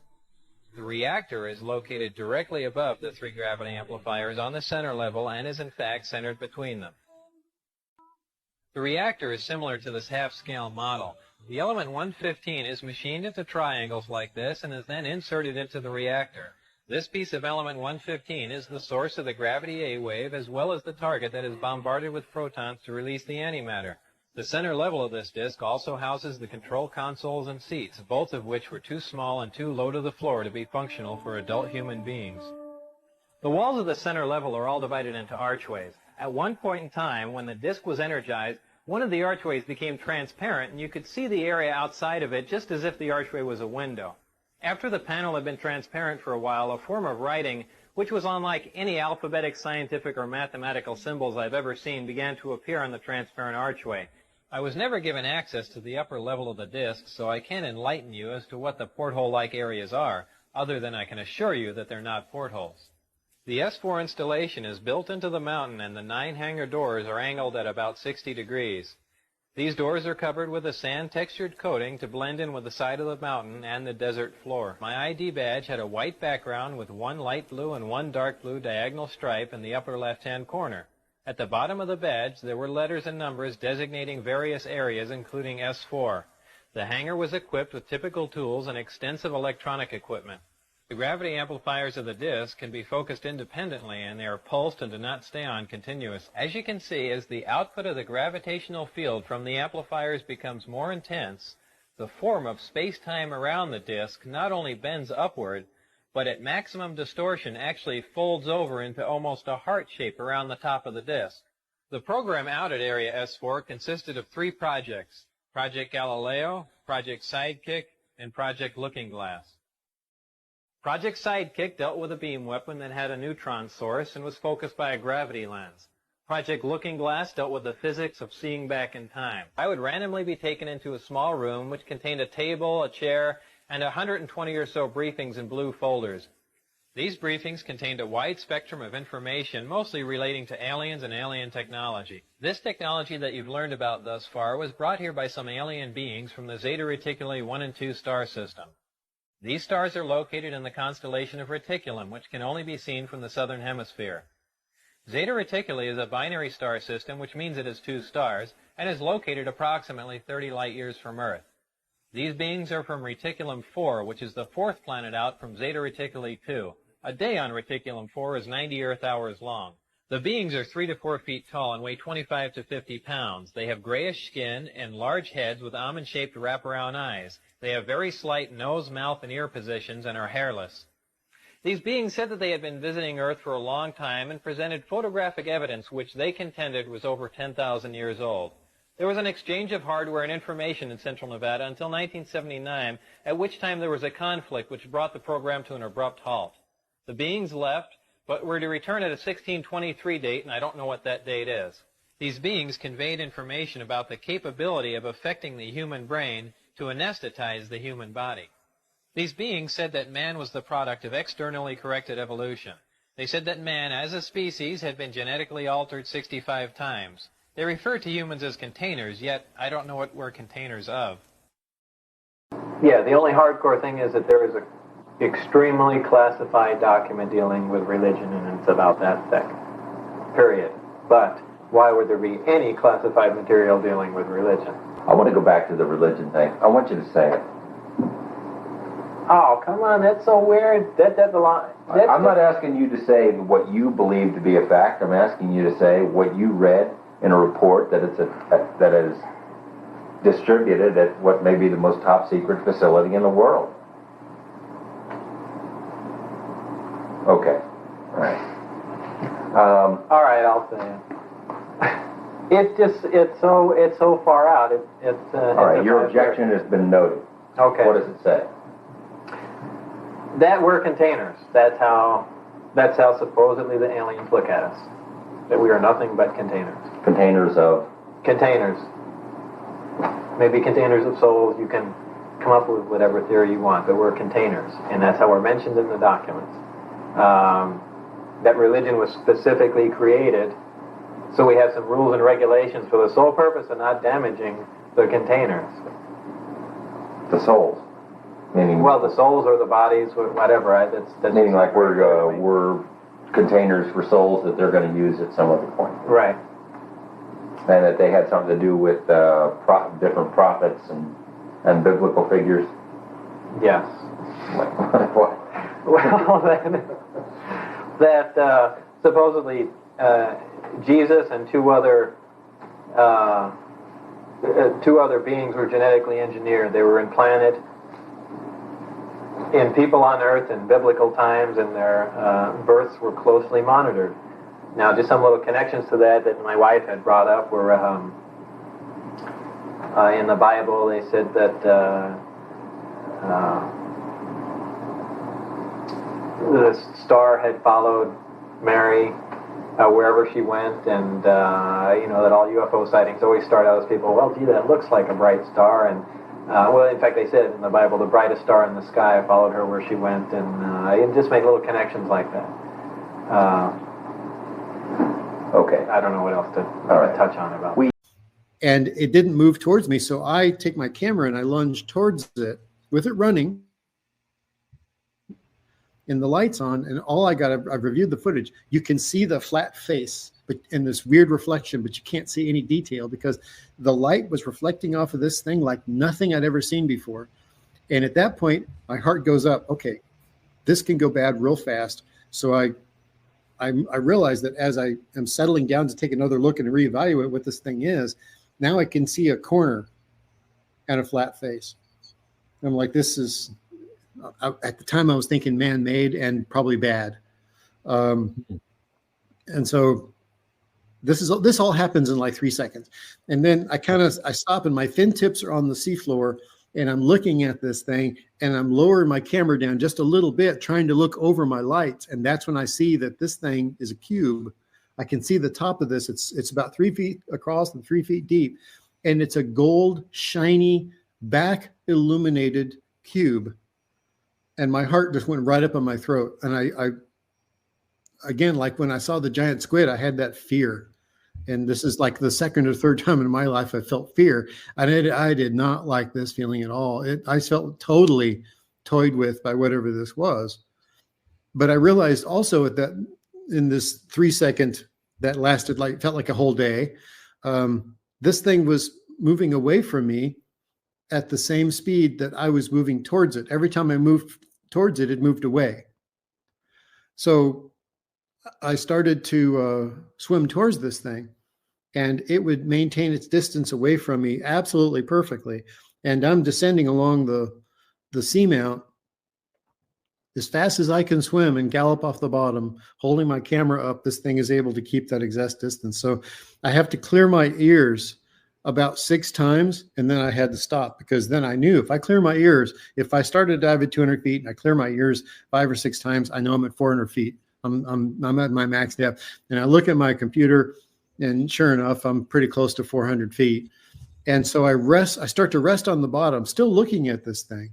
S16: The reactor is located directly above the three gravity amplifiers on the center level and is in fact centered between them. The reactor is similar to this half-scale model. The element 115 is machined into triangles like this and is then inserted into the reactor. This piece of element 115 is the source of the gravity A wave as well as the target that is bombarded with protons to release the antimatter. The center level of this disc also houses the control consoles and seats, both of which were too small and too low to the floor to be functional for adult human beings. The walls of the center level are all divided into archways. At one point in time, when the disc was energized, one of the archways became transparent and you could see the area outside of it just as if the archway was a window. After the panel had been transparent for a while, a form of writing, which was unlike any alphabetic, scientific, or mathematical symbols I've ever seen, began to appear on the transparent archway. I was never given access to the upper level of the disc, so I can't enlighten you as to what the porthole-like areas are, other than I can assure you that they're not portholes. The S4 installation is built into the mountain and the 9 hangar doors are angled at about 60 degrees. These doors are covered with a sand-textured coating to blend in with the side of the mountain and the desert floor. My ID badge had a white background with one light blue and one dark blue diagonal stripe in the upper left-hand corner. At the bottom of the badge, there were letters and numbers designating various areas, including S4. The hangar was equipped with typical tools and extensive electronic equipment. The gravity amplifiers of the disc can be focused independently, and they are pulsed and do not stay on continuously. As you can see, as the output of the gravitational field from the amplifiers becomes more intense, the form of space-time around the disc not only bends upward, but at maximum distortion actually folds over into almost a heart shape around the top of the disk. The program out at Area S4 consisted of 3 projects: Project Galileo, Project Sidekick, and Project Looking Glass. Project Sidekick dealt with a beam weapon that had a neutron source and was focused by a gravity lens. Project Looking Glass dealt with the physics of seeing back in time. I would randomly be taken into a small room which contained a table, a chair, and 120 or so briefings in blue folders. These briefings contained a wide spectrum of information, mostly relating to aliens and alien technology. This technology that you've learned about thus far was brought here by some alien beings from the Zeta Reticuli 1 and 2 star system. These stars are located in the constellation of Reticulum, which can only be seen from the southern hemisphere. Zeta Reticuli is a binary star system, which means it has 2 stars, and is located approximately 30 light years from Earth. These beings are from Reticulum 4, which is the 4th planet out from Zeta Reticuli 2. A day on Reticulum 4 is 90 Earth hours long. The beings are 3 to 4 feet tall and weigh 25 to 50 pounds. They have grayish skin and large heads with almond-shaped wraparound eyes. They have very slight nose, mouth, and ear positions and are hairless. These beings said that they had been visiting Earth for a long time and presented photographic evidence which they contended was over 10,000 years old. There was an exchange of hardware and information in central Nevada until 1979, at which time there was a conflict which brought the program to an abrupt halt. The beings left, but were to return at a 1623 date, and I don't know what that date is. These beings conveyed information about the capability of affecting the human brain to anesthetize the human body. These beings said that man was the product of externally corrected evolution. They said that man, as a species, had been genetically altered 65 times. They refer to humans as containers, yet I don't know what we're containers of. Yeah, the only hardcore thing is that there is a extremely classified document dealing with religion, and it's about that thick. Period. But why would there be any classified material dealing with religion?
S15: I want to go back to the religion thing. I want you to say it.
S16: Oh, come on, that's so weird. That's a lot.
S15: I'm not asking you to say what you believe to be a fact. I'm asking you to say what you read in a report that that is distributed at what may be the most top secret facility in the world. Okay. All right.
S16: All right, I'll say it. It's so far out.
S15: All right, your objection has been noted.
S16: Okay.
S15: What does it say?
S16: That we're containers. That's how supposedly the aliens look at us. That we are nothing but containers.
S15: Containers of?
S16: Containers. Maybe containers of souls. You can come up with whatever theory you want, but we're containers. And that's how we're mentioned in the documents. That religion was specifically created, so we have some rules and regulations for the sole purpose of not damaging the containers.
S15: The souls? Meaning?
S16: Well, the souls or the bodies, whatever. That's
S15: meaning like we're containers for souls that they're going to use at some other point.
S16: Right.
S15: And that they had something to do with different prophets and biblical figures.
S16: Yes.
S15: What?
S16: Well, that supposedly Jesus and two other beings were genetically engineered. They were implanted in people on Earth in biblical times, and their births were closely monitored. Now, just some little connections to that my wife had brought up were in the Bible. They said that the star had followed Mary wherever she went, and that all UFO sightings always start out as people, well, gee, that looks like a bright star, and well, in fact, they said in the Bible, the brightest star in the sky followed her where she went, and just make little connections like that.
S15: Okay.
S16: I don't know what else to touch on about.
S20: And it didn't move towards me, so I take my camera and I lunge towards it with it running and the lights on, and I've reviewed the footage. You can see the flat face and this weird reflection, but you can't see any detail because the light was reflecting off of this thing like nothing I'd ever seen before. And at that point, my heart goes up. Okay, this can go bad real fast. So I realized that as I am settling down to take another look and reevaluate what this thing is, now I can see a corner and a flat face. I'm like, At the time, I was thinking man-made and probably bad. And so this all happens in like 3 seconds. And then I stop and my fin tips are on the seafloor and I'm looking at this thing and I'm lowering my camera down just a little bit, trying to look over my lights. And that's when I see that this thing is a cube. I can see the top of this. It's about 3 feet across and 3 feet deep. And it's a gold, shiny, back illuminated cube. And my heart just went right up in my throat. And I again, like when I saw the giant squid, I had that fear. And this is like the second or third time in my life I felt fear. I did not like this feeling at all. I felt totally toyed with by whatever this was. But I realized also in this 3 second that lasted felt like a whole day, this thing was moving away from me at the same speed that I was moving towards it. Every time I moved towards it, it moved away. So I started to swim towards this thing, and it would maintain its distance away from me absolutely perfectly. And I'm descending along the seamount as fast as I can swim and gallop off the bottom, holding my camera up. This thing is able to keep that exact distance. So I have to clear my ears about 6 times, and then I had to stop, because then I knew if I clear my ears, if I started to dive at 200 feet and I clear my ears 5 or 6 times, I know I'm at 400 feet. I'm at my max depth. And I look at my computer, and sure enough, I'm pretty close to 400 feet. And so I start to rest on the bottom, still looking at this thing.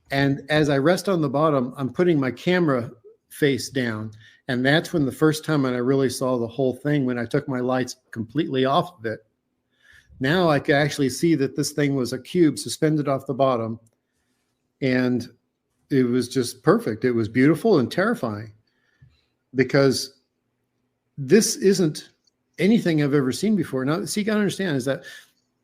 S20: And as I rest on the bottom, I'm putting my camera face down. And that's when the first time when I really saw the whole thing, when I took my lights completely off of it. Now I could actually see that this thing was a cube suspended off the bottom. And it was just perfect. It was beautiful and terrifying, because this isn't anything I've ever seen before. Now, see, you got to understand is that,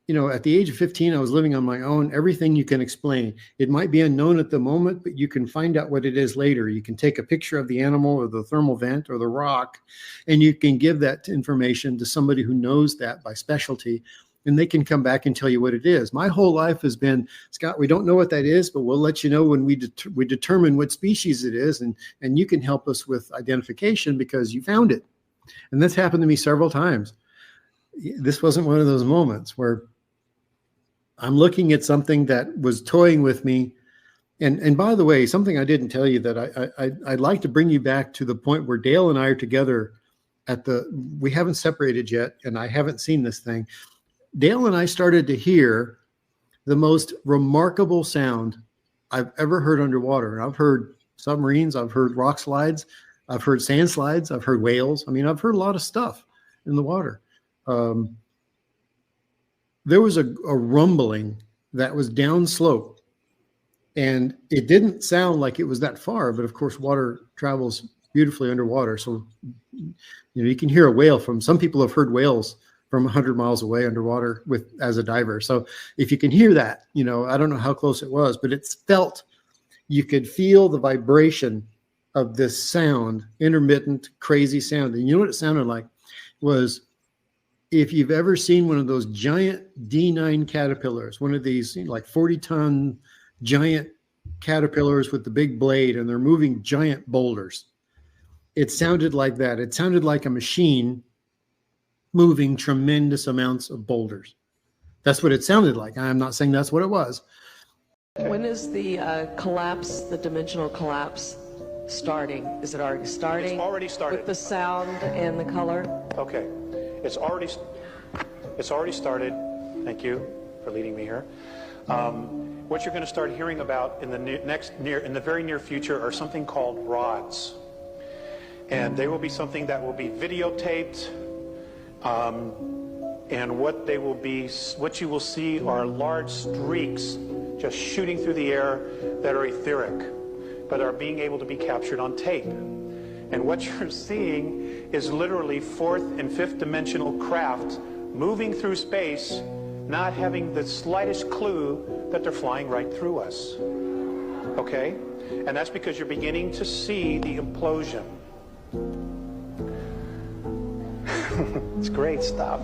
S20: at the age of 15, I was living on my own. Everything you can explain. It might be unknown at the moment, but you can find out what it is later. You can take a picture of the animal or the thermal vent or the rock, and you can give that information to somebody who knows that by specialty, and they can come back and tell you what it is. My whole life has been, Scott, we don't know what that is, but we'll let you know when we determine what species it is, and you can help us with identification because you found it. And that's happened to me several times. This wasn't one of those moments where I'm looking at something that was toying with me. And by the way, something I didn't tell you that I'd like to bring you back to the point where Dale and I are together we haven't separated yet, and I haven't seen this thing. Dale and I started to hear the most remarkable sound I've ever heard underwater. And I've heard submarines, I've heard rock slides, I've heard sand slides, I've heard whales. I mean, I've heard a lot of stuff in the water. There was a rumbling that was downslope, and it didn't sound like it was that far, but of course water travels beautifully underwater. So, you can hear a whale some people have heard whales from 100 miles away underwater as a diver. So if you can hear that, I don't know how close it was, but you could feel the vibration of this sound, intermittent, crazy sound. And you know what it sounded like? Was, if you've ever seen one of those giant D9 caterpillars, one of these like 40-ton giant caterpillars with the big blade, and they're moving giant boulders. It sounded like that. It sounded like a machine moving tremendous amounts of boulders. That's what it sounded like. I'm not saying that's what it was.
S19: When is the collapse, the dimensional collapse, starting? Is it already starting?
S21: It's already started.
S19: With the sound and the color?
S21: Okay. It's already started. Thank you for leading me here. What you're going to start hearing about in the very near future are something called rods. And they will be something that will be videotaped. And what you will see are large streaks just shooting through the air that are etheric, but are being able to be captured on tape. And what you're seeing is literally 4th and 5th dimensional craft moving through space, not having the slightest clue that they're flying right through us. Okay? And that's because you're beginning to see the implosion. It's great stuff.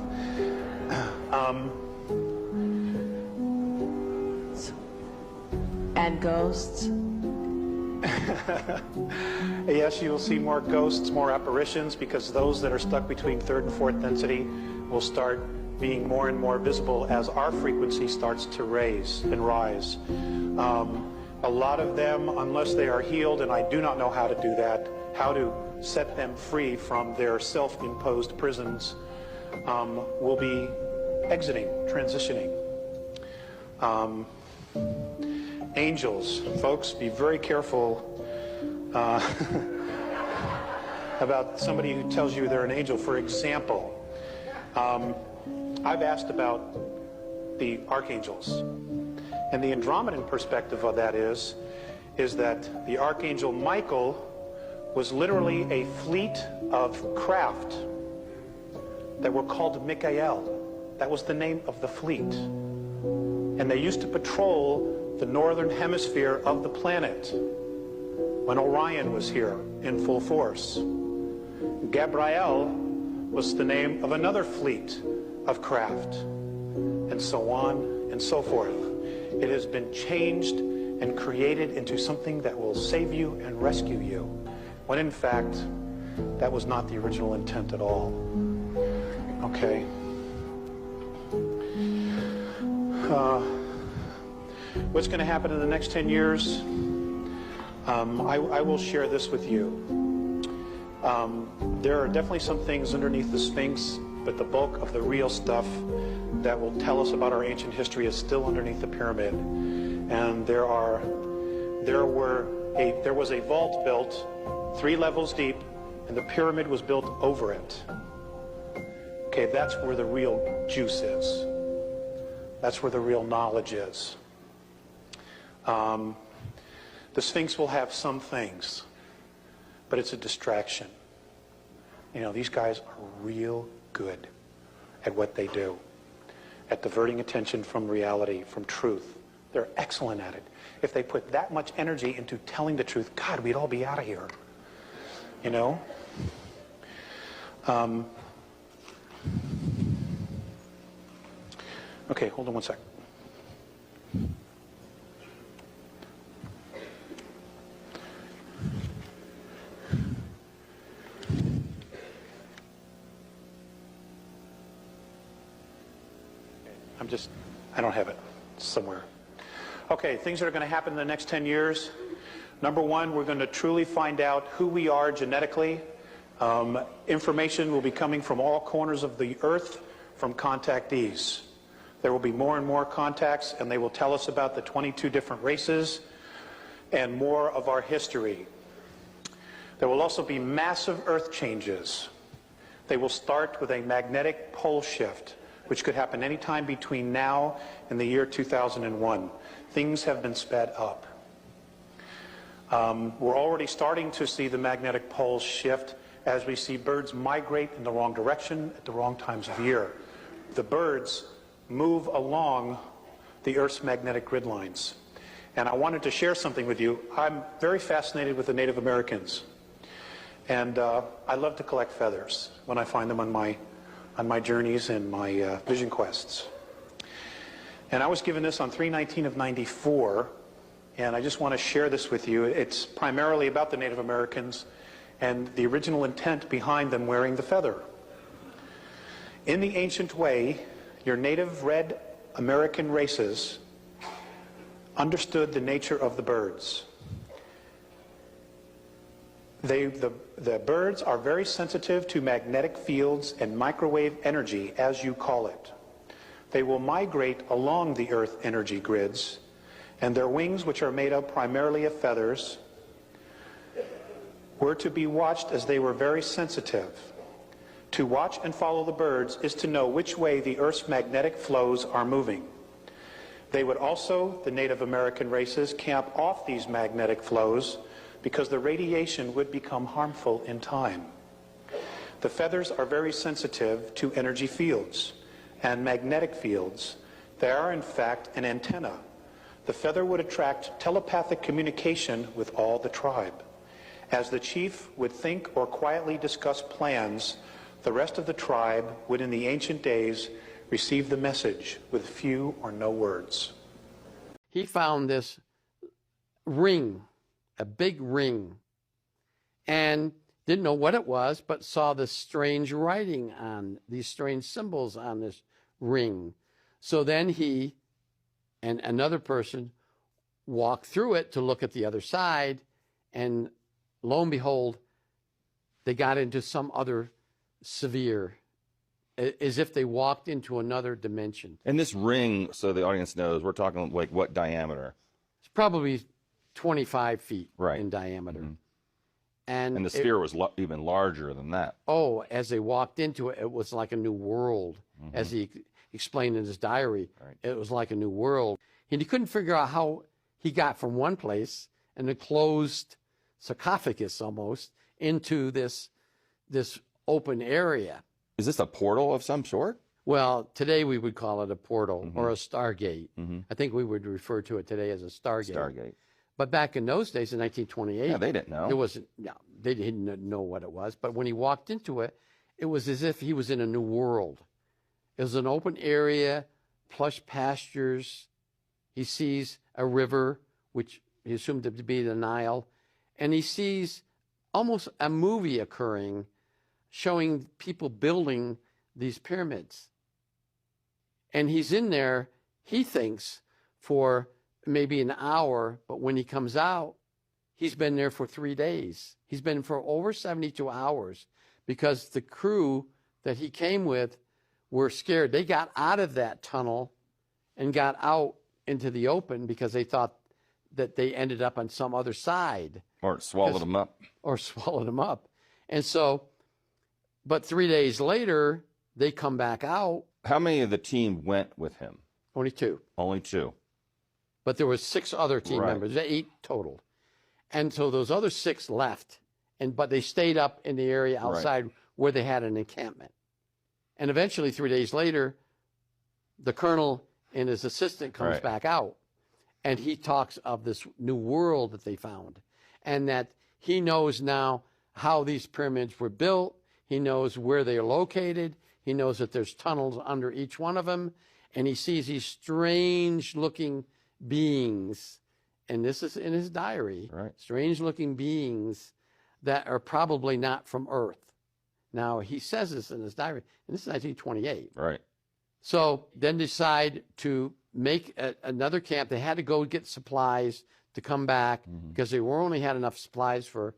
S19: And ghosts?
S21: Yes, you will see more ghosts, more apparitions, because those that are stuck between third and fourth density will start being more and more visible as our frequency starts to raise and rise. A lot of them, unless they are healed, and I do not know how to do that, how to set them free from their self-imposed prisons, will be exiting, transitioning. Angels, folks, be very careful about somebody who tells you they're an angel. For example, I've asked about the archangels. And the Andromedan perspective of that is that the archangel Michael was literally a fleet of craft that were called Mikael. That was the name of the fleet. And they used to patrol the northern hemisphere of the planet when Orion was here in full force. Gabriel was the name of another fleet of craft, and so on and so forth. It has been changed and created into something that will save you and rescue you, when in fact, that was not the original intent at all. Okay? What's going to happen in the next 10 years? I will share this with you. There are definitely some things underneath the Sphinx, but the bulk of the real stuff that will tell us about our ancient history is still underneath the pyramid. And there was a vault built 3 levels deep, and the pyramid was built over it. Okay, that's where the real juice is. That's where the real knowledge is. The Sphinx will have some things, but it's a distraction. You know, these guys are real good at what they do, at diverting attention from reality, from truth. They're excellent at it. If they put that much energy into telling the truth, God, we'd all be out of here. You know? Okay, hold on one sec. I don't have it somewhere. Okay, things that are going to happen in the next 10 years. Number one, we're going to truly find out who we are genetically. Information will be coming from all corners of the earth from contactees. There will be more and more contacts, and they will tell us about the 22 different races and more of our history. There will also be massive earth changes. They will start with a magnetic pole shift, which could happen anytime between now and the year 2001. Things have been sped up. We're already starting to see the magnetic poles shift as we see birds migrate in the wrong direction at the wrong times of year. The birds move along the Earth's magnetic grid lines. And I wanted to share something with you. I'm very fascinated with the Native Americans. And I love to collect feathers when I find them on my journeys and my vision quests. And I was given this on 3/19 of 94, and I just want to share this with you. It's primarily about the Native Americans and the original intent behind them wearing the feather. In the ancient way, your native red American races understood the nature of the birds. The birds are very sensitive to magnetic fields and microwave energy, as you call it. They will migrate along the Earth energy grids, and their wings, which are made up primarily of feathers, were to be watched as they were very sensitive. To watch and follow the birds is to know which way the Earth's magnetic flows are moving. They would also, the Native American races, camp off these magnetic flows because the radiation would become harmful in time. The feathers are very sensitive to energy fields and magnetic fields. They are, in fact, an antenna. The feather would attract telepathic communication with all the tribe. As the chief would think or quietly discuss plans, the rest of the tribe would, in the ancient days, receive the message with few or no words.
S14: He found this ring a big ring, and didn't know what it was, but saw this strange writing on these strange symbols on this ring. So then he and another person walked through it to look at the other side, and lo and behold, they got into some other sphere, as if they walked into another dimension.
S13: And this ring, so the audience knows, we're talking like what diameter?
S14: It's probably 25 feet in diameter.
S13: Mm-hmm.
S14: And
S13: the sphere was even larger than that.
S14: Oh, as they walked into it, it was like a new world.
S13: Mm-hmm.
S14: As he explained in his diary, it was like a new world. And he couldn't figure out how he got from one place, an enclosed sarcophagus almost, into this open area.
S13: Is this a portal of some sort?
S14: Well, today we would call it a portal
S13: Mm-hmm.
S14: or a stargate.
S13: Mm-hmm.
S14: I think we would refer to it today as a stargate.
S13: Stargate.
S14: But back in those days, in 1928,
S13: Yeah, they didn't know.
S14: It wasn't. No, they didn't know what it was. But when he walked into it, it was as if he was in a new world. It was an open area, plush pastures. He sees a river, which he assumed to be the Nile, and he sees almost a movie occurring, showing people building these pyramids. And he's in there, he thinks, for maybe an hour, but when he comes out, he's been there for 3 days. He's been for over 72 hours because the crew that he came with were scared. They got out of that tunnel and got out into the open because they thought that they ended up on some other side.
S13: Or it swallowed them up.
S14: Or swallowed them up. And so, but 3 days later, they come back out.
S13: How many of the team went with him?
S14: Only 2.
S13: Only 2.
S14: But there were 6 other team members, 8 total. And so those other 6 left, but they stayed up in the area outside where they had an encampment. And eventually, 3 days later, the colonel and his assistant comes back out, and he talks of this new world that they found, and that he knows now how these pyramids were built. He knows where they are located. He knows that there's tunnels under each one of them, and he sees these strange-looking beings, and this is in his diary, strange-looking beings that are probably not from Earth. Now, he says this in his diary, and this is 1928.
S13: Right.
S14: So then decide to make another camp. They had to go get supplies to come back because they only had enough supplies for,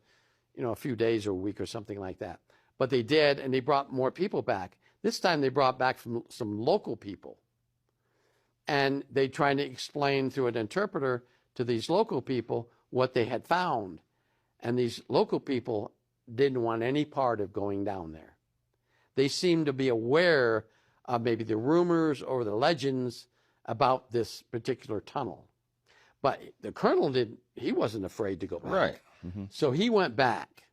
S14: a few days or a week or something like that. But they did, and they brought more people back. This time they brought back some local people. And they tried to explain through an interpreter to these local people what they had found. And these local people didn't want any part of going down there. They seemed to be aware of maybe the rumors or the legends about this particular tunnel. But the colonel he wasn't afraid to go back.
S13: Right. Mm-hmm.
S14: So he went back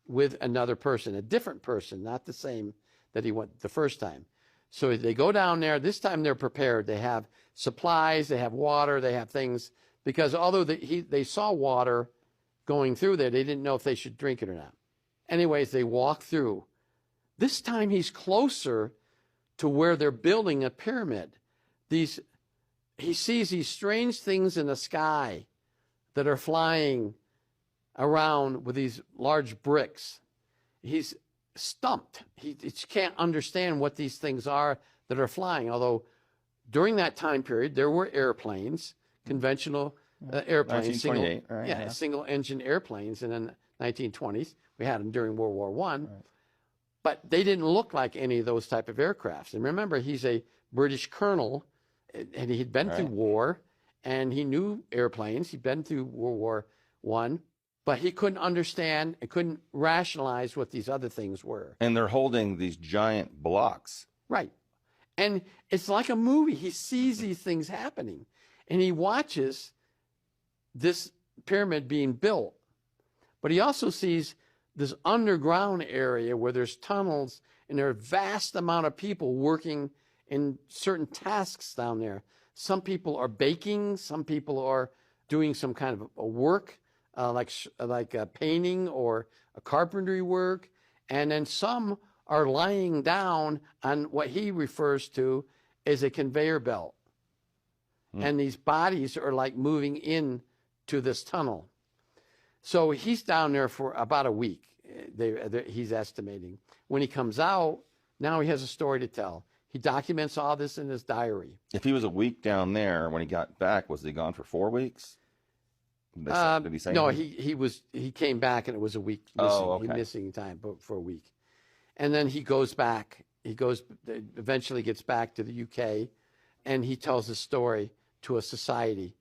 S14: with another person, a different person, not the same that he went the first time. So they go down there. This time they're prepared. They have supplies, they have water, they have things. Because although they saw water going through there, they didn't know if they should drink it or not. Anyways, they walk through. This time he's closer to where they're building a pyramid. He sees these strange things in the sky that are flying around with these large bricks. He's stumped. He can't understand what these things are that are flying, although during that time period, there were airplanes, conventional airplanes, single engine airplanes in the 1920s. We had them during World War I. But they didn't look like any of those type of aircrafts. And remember, he's a British colonel, and he'd been through war, and he knew airplanes. He'd been through World War I, but he couldn't understand and couldn't rationalize what these other things were.
S13: And they're holding these giant blocks.
S14: Right. And it's like a movie. He sees these things happening, and he watches this pyramid being built. But he also sees this underground area where there's tunnels, and there are a vast amount of people working in certain tasks down there. Some people are baking. Some people are doing some kind of a work, like a painting or a carpentry work. And then some are lying down on what he refers to as a conveyor belt. And these bodies are like moving in to this tunnel. So he's down there for about a week. He's estimating. When he comes out, now he has a story to tell. He documents all this in his diary.
S13: If he was a week down there, when he got back, was he gone for 4 weeks? Did he say
S14: no,
S13: anything?
S14: he came back and it was a week missing.
S13: Oh, okay.
S14: Missing time for a week. And then he goes back. He eventually gets back to the UK, and he tells his story to a society,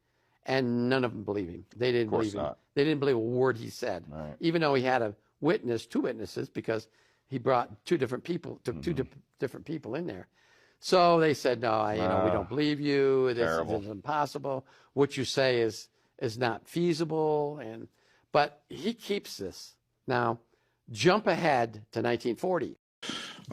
S14: and none of them believe him. They didn't believe him. They didn't believe a word he said, even though he had two witnesses, because he brought two different people, took two different people in there. So they said, no, we don't believe you. This is impossible. What you say is not feasible. But he keeps this. Now, jump ahead to 1940.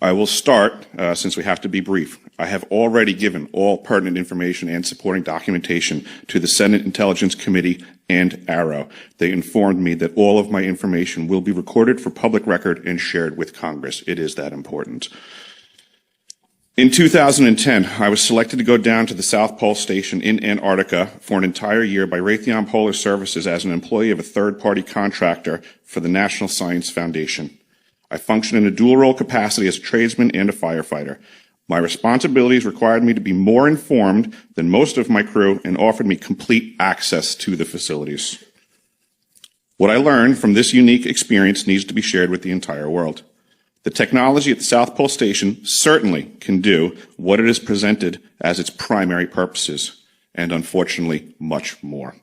S1: I will start, since we have to be brief. I have already given all pertinent information and supporting documentation to the Senate Intelligence Committee and ARROW. They informed me that all of my information will be recorded for public record and shared with Congress. It is that important. In 2010, I was selected to go down to the South Pole Station in Antarctica for an entire year by Raytheon Polar Services as an employee of a third-party contractor for the National Science Foundation. I function in a dual-role capacity as a tradesman and a firefighter. My responsibilities required me to be more informed than most of my crew and offered me complete access to the facilities. What I learned from this unique experience needs to be shared with the entire world. The technology at the South Pole Station certainly can do what it is presented as its primary purposes, and unfortunately, much more.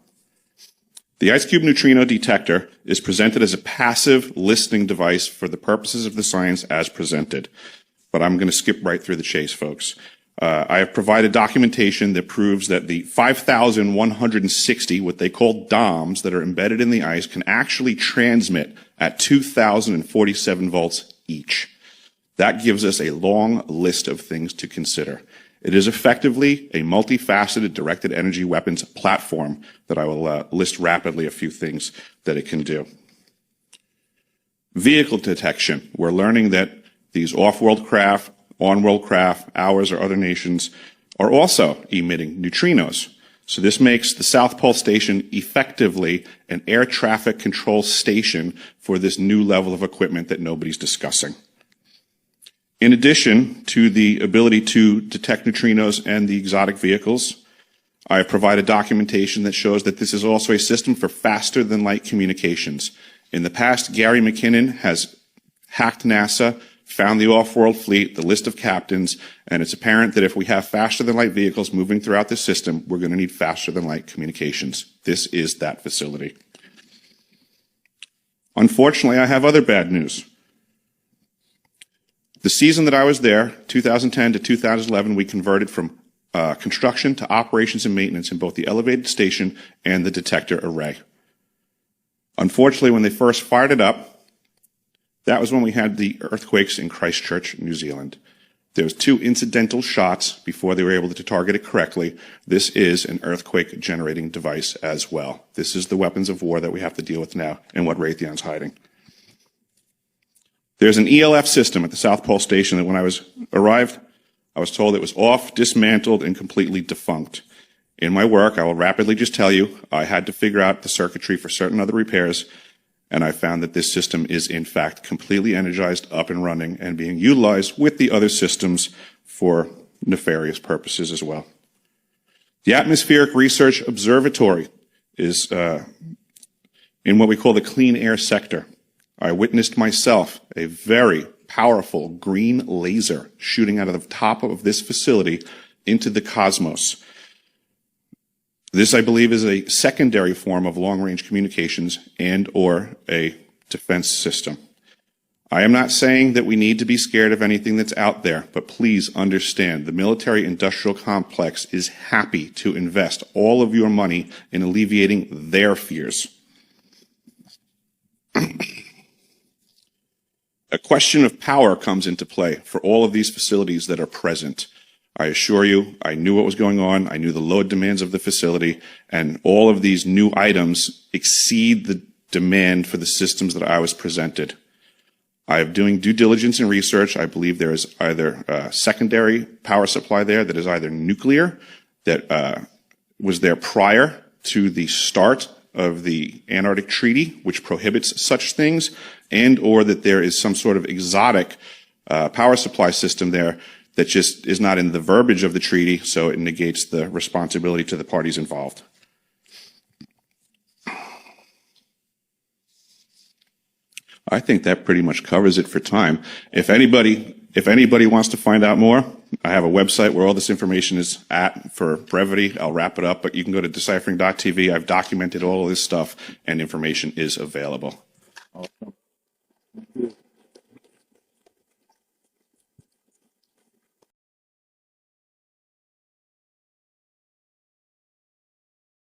S1: The Ice Cube neutrino detector is presented as a passive listening device for the purposes of the science as presented. But I'm going to skip right through the chase, folks. I have provided documentation that proves that the 5,160, what they call DOMs, that are embedded in the ice can actually transmit at 2,047 volts each. That gives us a long list of things to consider. It is effectively a multifaceted directed energy weapons platform that I will list rapidly a few things that it can do. Vehicle detection. We're learning that these off-world craft, on-world craft, ours or other nations, are also emitting neutrinos. So this makes the South Pole Station effectively an air traffic control station for this new level of equipment that nobody's discussing. In addition to the ability to detect neutrinos and the exotic vehicles, I have provided documentation that shows that this is also a system for faster than light communications. In the past, Gary McKinnon has hacked NASA, found the off-world fleet, the list of captains, and it's apparent that if we have faster than light vehicles moving throughout the system, we're going to need faster than light communications. This is that facility. Unfortunately, I have other bad news. The season that I was there, 2010 to 2011, we converted from construction to operations and maintenance in both the elevated station and the detector array. Unfortunately, when they first fired it up, that was when we had the earthquakes in Christchurch, New Zealand. There was 2 incidental shots before they were able to target it correctly. This is an earthquake generating device as well. This is the weapons of war that we have to deal with now and what Raytheon's hiding. There's an ELF system at the South Pole Station that when I arrived, I was told it was off, dismantled, and completely defunct. In my work, I will rapidly just tell you, I had to figure out the circuitry for certain other repairs, and I found that this system is in fact completely energized, up and running, and being utilized with the other systems for nefarious purposes as well. The Atmospheric Research Observatory is in what we call the clean air sector. I witnessed myself a very powerful green laser shooting out of the top of this facility into the cosmos. This, I believe, is a secondary form of long-range communications and or a defense system. I am not saying that we need to be scared of anything that's out there, but please understand the military-industrial complex is happy to invest all of your money in alleviating their fears. A question of power comes into play for all of these facilities that are present. I assure you, I knew what was going on. I knew the load demands of the facility, and all of these new items exceed the demand for the systems that I was presented. I am doing due diligence and research. I believe there is either a secondary power supply there that is either nuclear, that was there prior to the start of the Antarctic Treaty, which prohibits such things, and or that there is some sort of exotic power supply system there that just is not in the verbiage of the treaty, so it negates the responsibility to the parties involved. I think that pretty much covers it for time. If anybody wants to find out more, I have a website where all this information is at. For brevity, I'll wrap it up, but you can go to deciphering.tv. I've documented all of this stuff, and information is available.